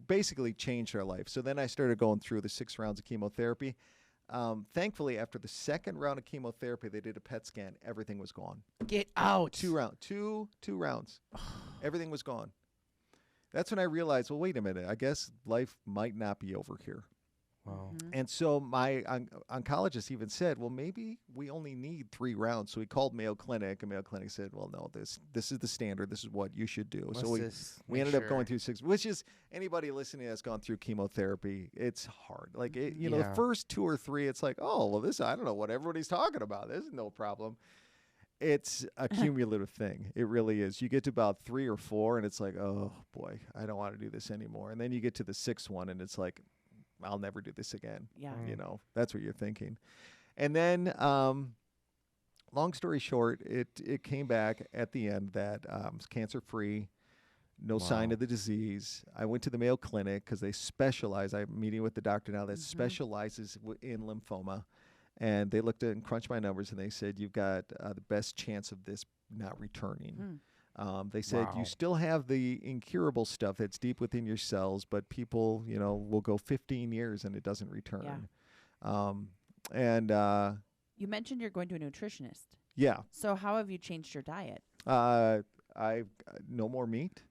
basically changed our life. So then I started going through the 6 rounds of chemotherapy. Thankfully, after the second round of chemotherapy, they did a PET scan. Everything was gone. Get out. 2 rounds. Everything was gone. That's when I realized, well, wait a minute. I guess life might not be over here. Wow. And so my oncologist even said, well, maybe we only need 3 rounds. So he called Mayo Clinic, and Mayo Clinic said, well, no, this is the standard. This is what you should do. So we ended up going through 6, which is anybody listening that's gone through chemotherapy, it's hard. Like, the first 2 or 3, it's like, oh, well, I don't know what everybody's talking about. This is no problem. It's a cumulative thing. It really is. You get to about 3 or 4, and it's like, oh, boy, I don't want to do this anymore. And then you get to the 6th one, and it's like, I'll never do this again. Yeah. That's what you're thinking. And then, long story short, it came back at the end that it's cancer-free, no sign of the disease. I went to the Mayo Clinic because they specialize. I'm meeting with the doctor now that specializes in lymphoma. And they looked at and crunched my numbers, and they said, you've got the best chance of this not returning. They said you still have the incurable stuff that's deep within your cells, but people, will go 15 years and it doesn't return. Yeah. You mentioned you're going to a nutritionist. Yeah. So how have you changed your diet? I no more meat.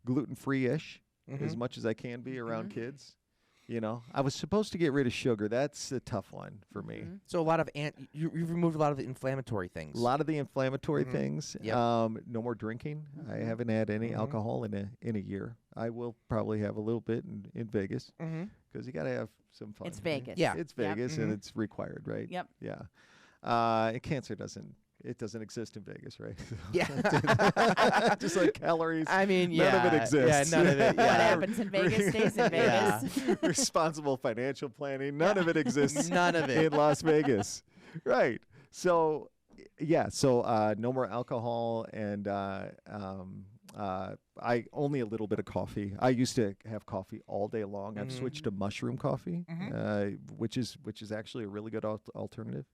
Gluten-free-ish as much as I can be around kids. I was supposed to get rid of sugar. That's a tough one for me. So a lot of you've removed a lot of the inflammatory things. A lot of the inflammatory things. Yep. No more drinking. I haven't had any alcohol in a year. I will probably have a little bit in Vegas because you got to have some fun. It's Vegas. Yeah. It's Vegas and it's required, right? Yep. Yeah. Cancer doesn't exist in Vegas, right? Yeah. Just like calories. I mean, none of it exists. Yeah, none of it. What happens in Vegas stays in Vegas. Responsible financial planning. None of it exists. None of it. In Las Vegas. Right. So, no more alcohol, and I only a little bit of coffee. I used to have coffee all day long. I've switched to mushroom coffee, which is actually a really good alternative.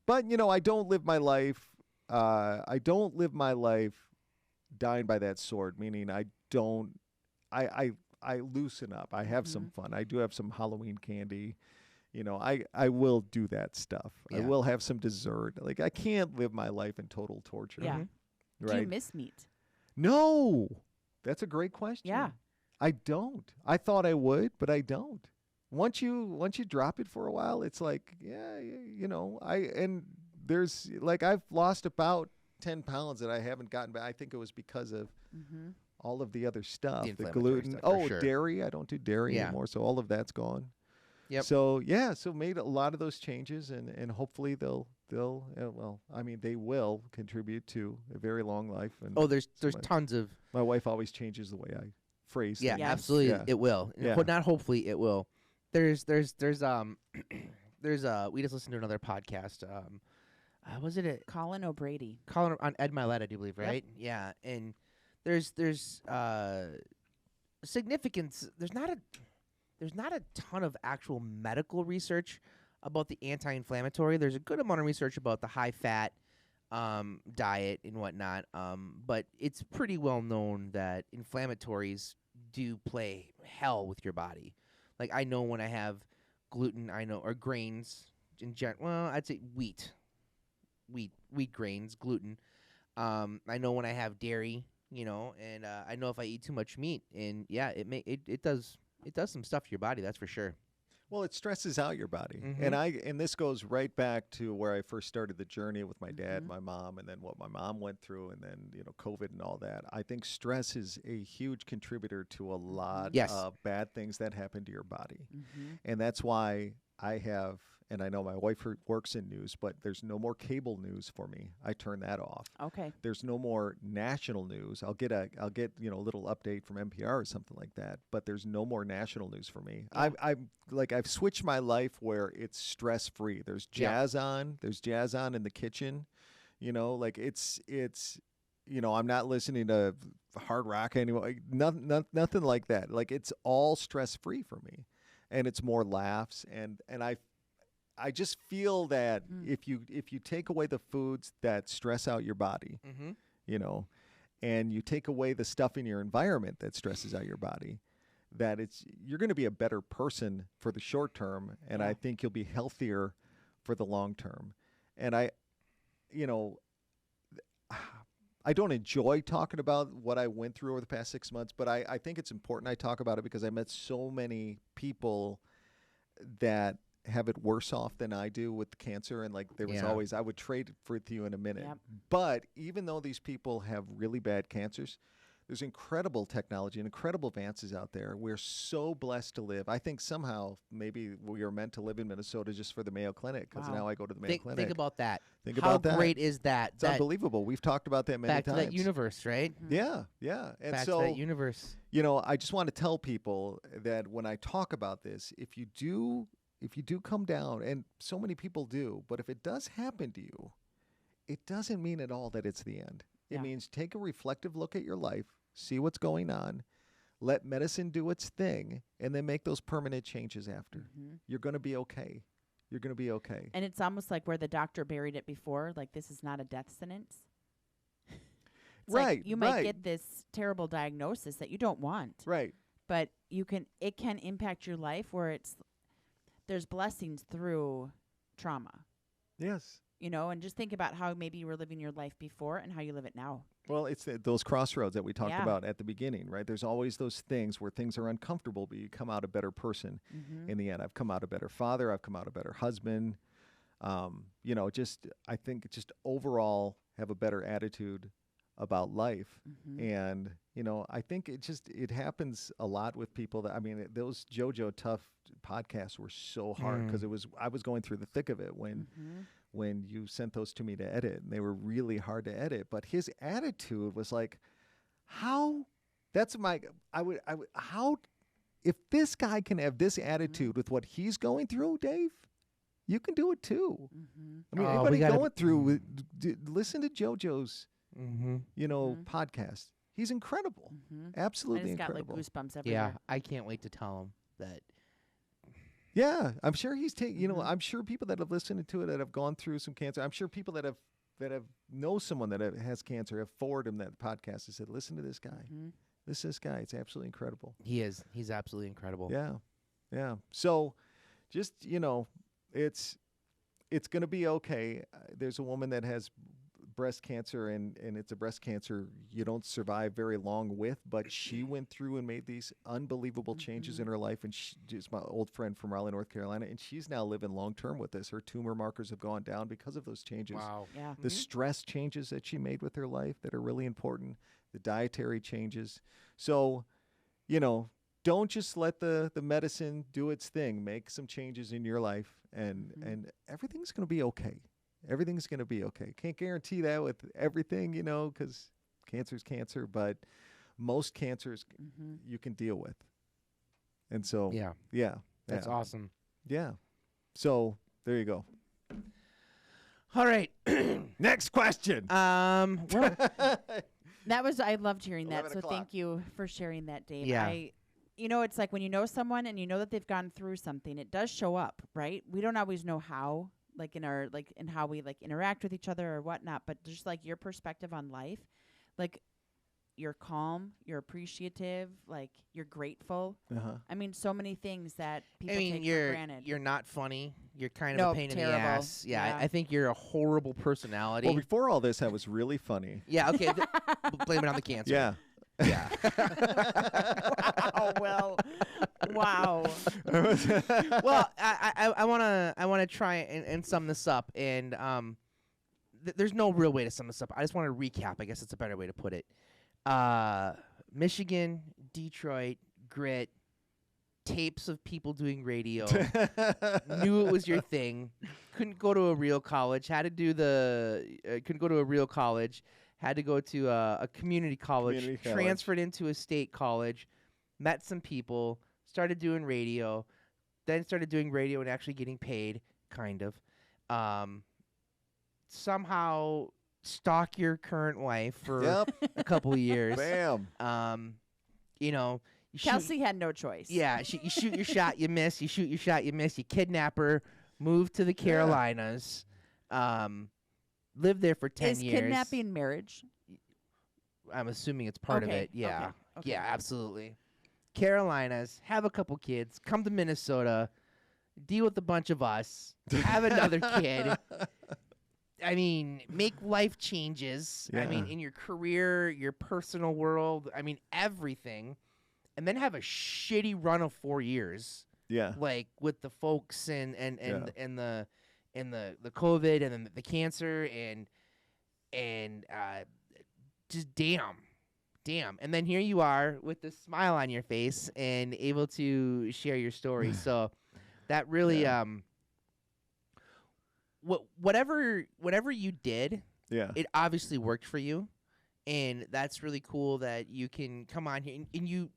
But I don't live my life. I don't live my life dying by that sword. Meaning, I don't. I loosen up. I have some fun. I do have some Halloween candy. I will do that stuff. Yeah. I will have some dessert. Like, I can't live my life in total torture. Yeah. Right? Do you miss meat? No. That's a great question. Yeah. I don't. I thought I would, but I don't. Once you drop it for a while, it's like, there's like, I've lost about 10 pounds that I haven't gotten back. I think it was because of all of the other stuff, the gluten. Stuff, for sure. Dairy. I don't do dairy anymore, so all of that's gone. Yep. So made a lot of those changes, and hopefully they will contribute to a very long life. And there's tons of. My wife always changes the way I phrase Yeah, things. Yes. absolutely, Yeah. it will. Yeah. But not hopefully, it will. There's we just listened to another podcast. Was it Colin O'Brady. Colin on Ed Milet, I do believe, right? Yep. Yeah, and there's significance. There's not a ton of actual medical research about the anti-inflammatory. There's a good amount of research about the high-fat diet and whatnot, but it's pretty well known that inflammatories do play hell with your body. Like, I know when I have gluten, or grains in general. Well, I'd say wheat grains, gluten. I know when I have dairy, and I know if I eat too much meat, and it does some stuff to your body. That's for sure. Well, it stresses out your body. And this goes right back to where I first started the journey with my dad, my mom, and then what my mom went through, and then, COVID and all that. I think stress is a huge contributor to a lot of bad things that happen to your body. And that's why I have, and I know my wife works in news, but there's no more cable news for me. I turn that off. Okay. There's no more national news. I'll get a little update from NPR or something like that, but there's no more national news for me. Yeah. I've switched my life where it's stress free. There's jazz on. There's jazz on in the kitchen. I'm not listening to hard rock anymore. Nothing like that. Like, it's all stress free for me, and it's more laughs, and I just feel that if you take away the foods that stress out your body, and you take away the stuff in your environment that stresses out your body, that you're going to be a better person for the short term, and I think you'll be healthier for the long term. And I don't enjoy talking about what I went through over the past 6 months, but I think it's important I talk about it because I met so many people that have it worse off than I do with cancer. And like there was always, I would trade it with you in a minute. Yep. But even though these people have really bad cancers, there's incredible technology and incredible advances out there. We're so blessed to live. I think somehow maybe we are meant to live in Minnesota just for the Mayo Clinic because now I go to the Mayo Clinic. Think about that. Think How about that. great is that? It's unbelievable. We've talked about that many back times. to that universe, right? Yeah, yeah. And Back so to that universe. I just want to tell people that when I talk about this, if you do come down, and so many people do, but if it does happen to you, it doesn't mean at all that it's the end. It means take a reflective look at your life, see what's going on, let medicine do its thing, and then make those permanent changes after. You're going to be okay. You're going to be okay. And it's almost like where the doctor buried it before, like this is not a death sentence. It's Right. Like you might get this terrible diagnosis that you don't want. Right. But it can impact your life where there's blessings through trauma. Yes. And just think about how maybe you were living your life before and how you live it now. Well, it's those crossroads that we talked about at the beginning, right? There's always those things where things are uncomfortable, but you come out a better person in the end. I've come out a better father. I've come out a better husband. I think just overall have a better attitude about life. And, I think it happens a lot with people those JoJo Tough podcasts were so hard because I was going through the thick of it when you sent those to me to edit, and they were really hard to edit. But his attitude was like, if this guy can have this attitude with what he's going through, Dave, you can do it too. Anybody going through, listen to JoJo's, podcast. He's incredible. Absolutely incredible. I just got like goosebumps everywhere. I can't wait to tell him that. Yeah, I'm sure he's taking. I'm sure people that have listened to it that have gone through some cancer. I'm sure people that have know someone that has cancer have forwarded him that podcast and said, "Listen to this guy. Listen to this guy. It's absolutely incredible." He is. He's absolutely incredible. Yeah, yeah. So, just it's going to be okay. There's a woman that has breast cancer, and it's a breast cancer you don't survive very long with, but she went through and made these unbelievable changes in her life, and she's my old friend from Raleigh, North Carolina, and she's now living long-term with this. Her tumor markers have gone down because of those changes. Wow. Yeah. The stress changes that she made with her life that are really important, the dietary changes. So, don't just let the medicine do its thing. Make some changes in your life, and everything's going to be okay. Everything's going to be okay. Can't guarantee that with everything, because cancer's cancer, but most cancers you can deal with. And so, that's awesome. Yeah. So there you go. All right. Next question. Well, I loved hearing that. So 11 thank you for sharing that, Dave. Yeah. It's like when you know someone and you know that they've gone through something, it does show up, right? We don't always know how. In how we interact with each other or whatnot, but just like your perspective on life, like you're calm, you're appreciative, like you're grateful. So many things that people take for granted. You're not funny. You're kind of a pain in the ass. Yeah. I think you're a horrible personality. Well, before all this, I was really funny. Yeah. Okay. Blame it on the cancer. Yeah. Yeah. Wow. Well, I wanna try and sum this up, and there's no real way to sum this up. I just want to recap. I guess it's a better way to put it. Michigan, Detroit, grit, tapes of people doing radio. Knew it was your thing. Couldn't go to a real college. Couldn't go to a real college. Had to go to a community college. Transferred into a state college. Met some people. Started doing radio. Then started doing radio and actually getting paid, kind of. Somehow stalk your current wife for a couple of years. Bam. Kelsey had no choice. Yeah, you shoot your shot, you miss. You shoot your shot, you miss. You kidnap her, move to the Carolinas, live there for 10 years. Is kidnapping marriage? I'm assuming it's part of it. Yeah. Okay. Yeah, absolutely. Carolinas, have a couple kids, come to Minnesota, deal with a bunch of us, have another kid. I mean, make life changes. I mean, Yeah. in your career, your personal world. I mean, everything, and then have a shitty run of 4 years, Yeah. like with the folks and Yeah. the COVID and then the cancer and just damn. And then here you are with this smile on your face and able to share your story. So that really whatever you did, Yeah. it obviously worked for you. And that's really cool that you can come on here and you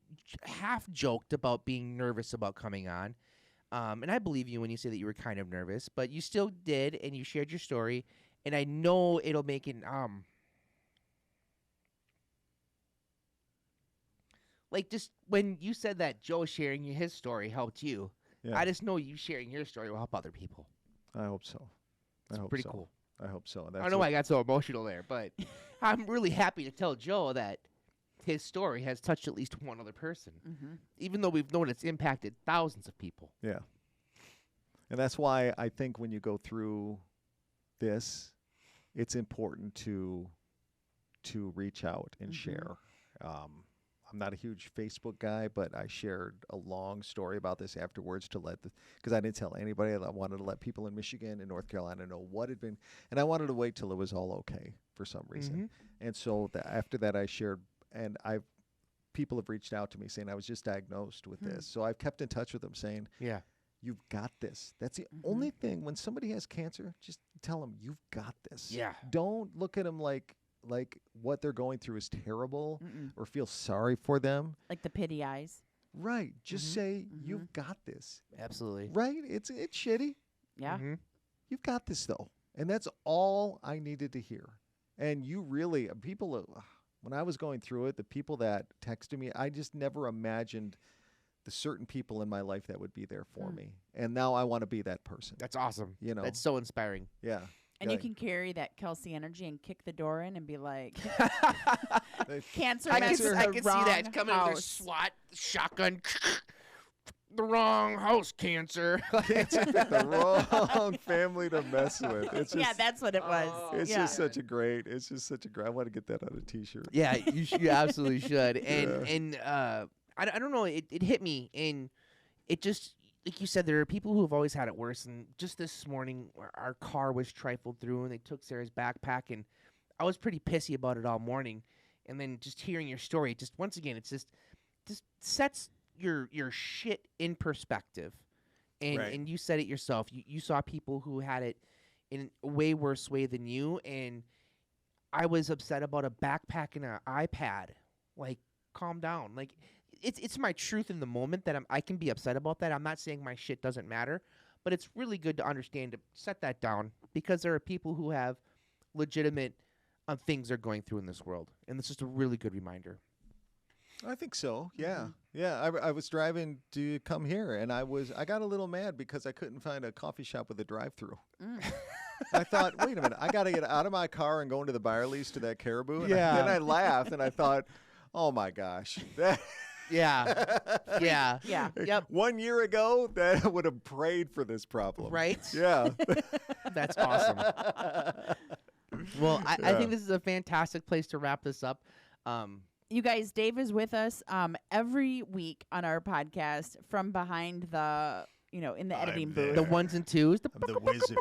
half joked about being nervous about coming on. And I believe you when you say that you were kind of nervous, but you still did and you shared your story. And I know it'll make it like just when you said that Joe sharing his story helped you, Yeah. I just know you sharing your story will help other people. I hope so. It's I hope pretty so. cool. I hope so. I That's don't know what- why I got so emotional there, but I'm really happy to tell Joe that his story has touched at least one other person, even though we've known it's impacted thousands of people. Yeah. And that's why I think when you go through this, it's important to reach out and share. I'm not a huge Facebook guy, but I shared a long story about this afterwards to because I didn't tell anybody. I wanted to let people in Michigan and North Carolina know what had been, and I wanted to wait till it was all okay for some reason. And so after that, I shared, and people have reached out to me saying I was just diagnosed with this. So I've kept in touch with them saying, Yeah. you've got this. That's the only thing. When somebody has cancer, just tell them you've got this. Yeah. Don't look at them like what they're going through is terrible or feel sorry for them. Like the pity eyes. Right. Just say you've got this. Absolutely. Right. It's shitty. Yeah. You've got this though, and that's all I needed to hear. And you really people. When I was going through it, the people that texted me, I just never imagined the certain people in my life that would be there for me. And now I want to be that person. That's awesome. You know. That's so inspiring. Yeah. And you can carry that Kelsey energy and kick the door in and be like, cancer I mess can, the I can see wrong that coming with their house. SWAT shotgun. The wrong house, cancer. Cancer picked the wrong family to mess with. It's just, Yeah, that's what it was. it's yeah. just such a great. It's just such a great. I want to get that on a T-shirt. Yeah, you absolutely should. And I don't know. It hit me, and it just like you said, there are people who have always had it worse. And just this morning, our car was trifled through, and they took Sarah's backpack, and I was pretty pissy about it all morning. And then just hearing your story, just once again, it's just sets your shit in perspective. And Right. and you said it yourself. You saw people who had it in a way worse way than you, and I was upset about a backpack and an iPad. Like, calm down. Like, it's my truth in the moment that I can be upset about that. I'm not saying my shit doesn't matter, but it's really good to understand to set that down because there are people who have legitimate things they're going through in this world, and it's just a really good reminder. I think so. Yeah, yeah. I was driving to come here, and I got a little mad because I couldn't find a coffee shop with a drive-through. I thought, wait a minute, I got to get out of my car and go into the Byerly's to that Caribou. And Yeah. then I laughed, and I thought, oh my gosh, Yeah. Yeah. Yeah. Yep. 1 year ago, that I would have prayed for this problem. Right? Yeah. That's awesome. Well, I think this is a fantastic place to wrap this up. You guys, Dave is with us every week on our podcast from behind the, in the editing booth. The ones and twos, the I'm the wizard.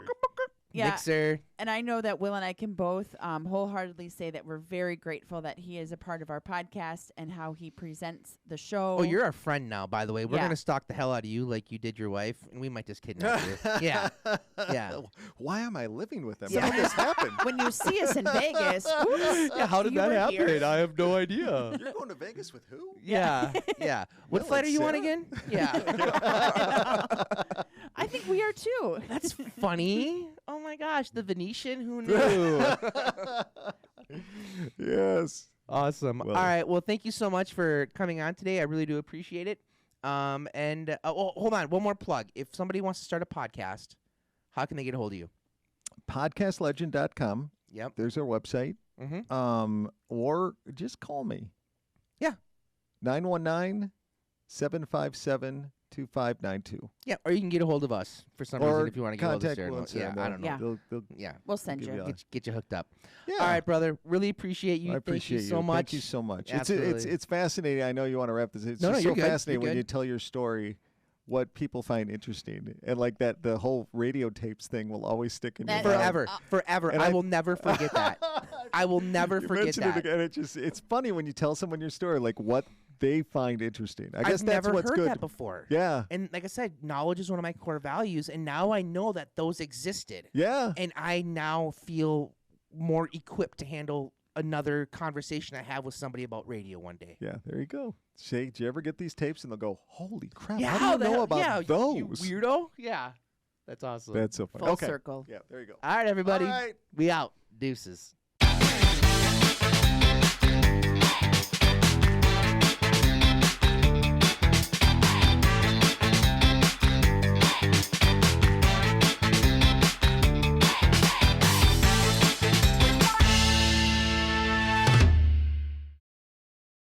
Yeah. mixer. And I know that Will and I can both wholeheartedly say that we're very grateful that he is a part of our podcast and how he presents the show. Oh, you're our friend now, by the way. We're Yeah. going to stalk the hell out of you like you did your wife, and we might just kidnap you. Yeah. Yeah. Why am I living with them? Yeah. How did this happen? When you see us in Vegas, oops, Yeah, how did you that were happen? here. I have no idea. You're going to Vegas with who? Yeah. Yeah. What Will flight are and you on Sarah? again? Yeah. I think we are too. That's funny. Oh my gosh, the Venetian, who knew? Yes. Awesome. Well- All right. Well, thank you so much for coming on today. I really do appreciate it. Hold on, one more plug. If somebody wants to start a podcast, how can they get a hold of you? Podcastlegend.com. Yep. There's our website. Mm-hmm. Or just call me. Yeah. 919-757-2727. 2592. Yeah, or you can get a hold of us for some Or reason if you want to get a hold of contact Sarah. Wilson, Yeah, I don't know. Yeah. They'll Yeah, We'll send give you. you a- get you hooked up. yeah. All right, brother. Really appreciate you. I appreciate Thank you so much. Thank you so much. Absolutely. It's fascinating. I know you want to wrap this. It's No, just you're so good. You're fascinating when good. you tell your story, what people find interesting, and like that the whole radio tapes thing will always stick in your That- mind. Forever, forever. And I I- will never forget that. I will never You forget mentioned that. it again. It's funny when you tell someone your story, like what they find interesting. I guess I've that's never what's heard good. that before. Yeah, And like I said, knowledge is one of my core values, and now I know that those existed, yeah. and I now feel more equipped to handle another conversation I have with somebody about radio one day. Yeah, there you go. Say, do you ever get these tapes and they'll go, "Holy crap! Yeah, how do you know hell- about yeah, those?" You weirdo. Yeah, that's awesome. That's so funny. Full Okay. circle. Yeah, there you go. All right, everybody. All right. We out. Deuces.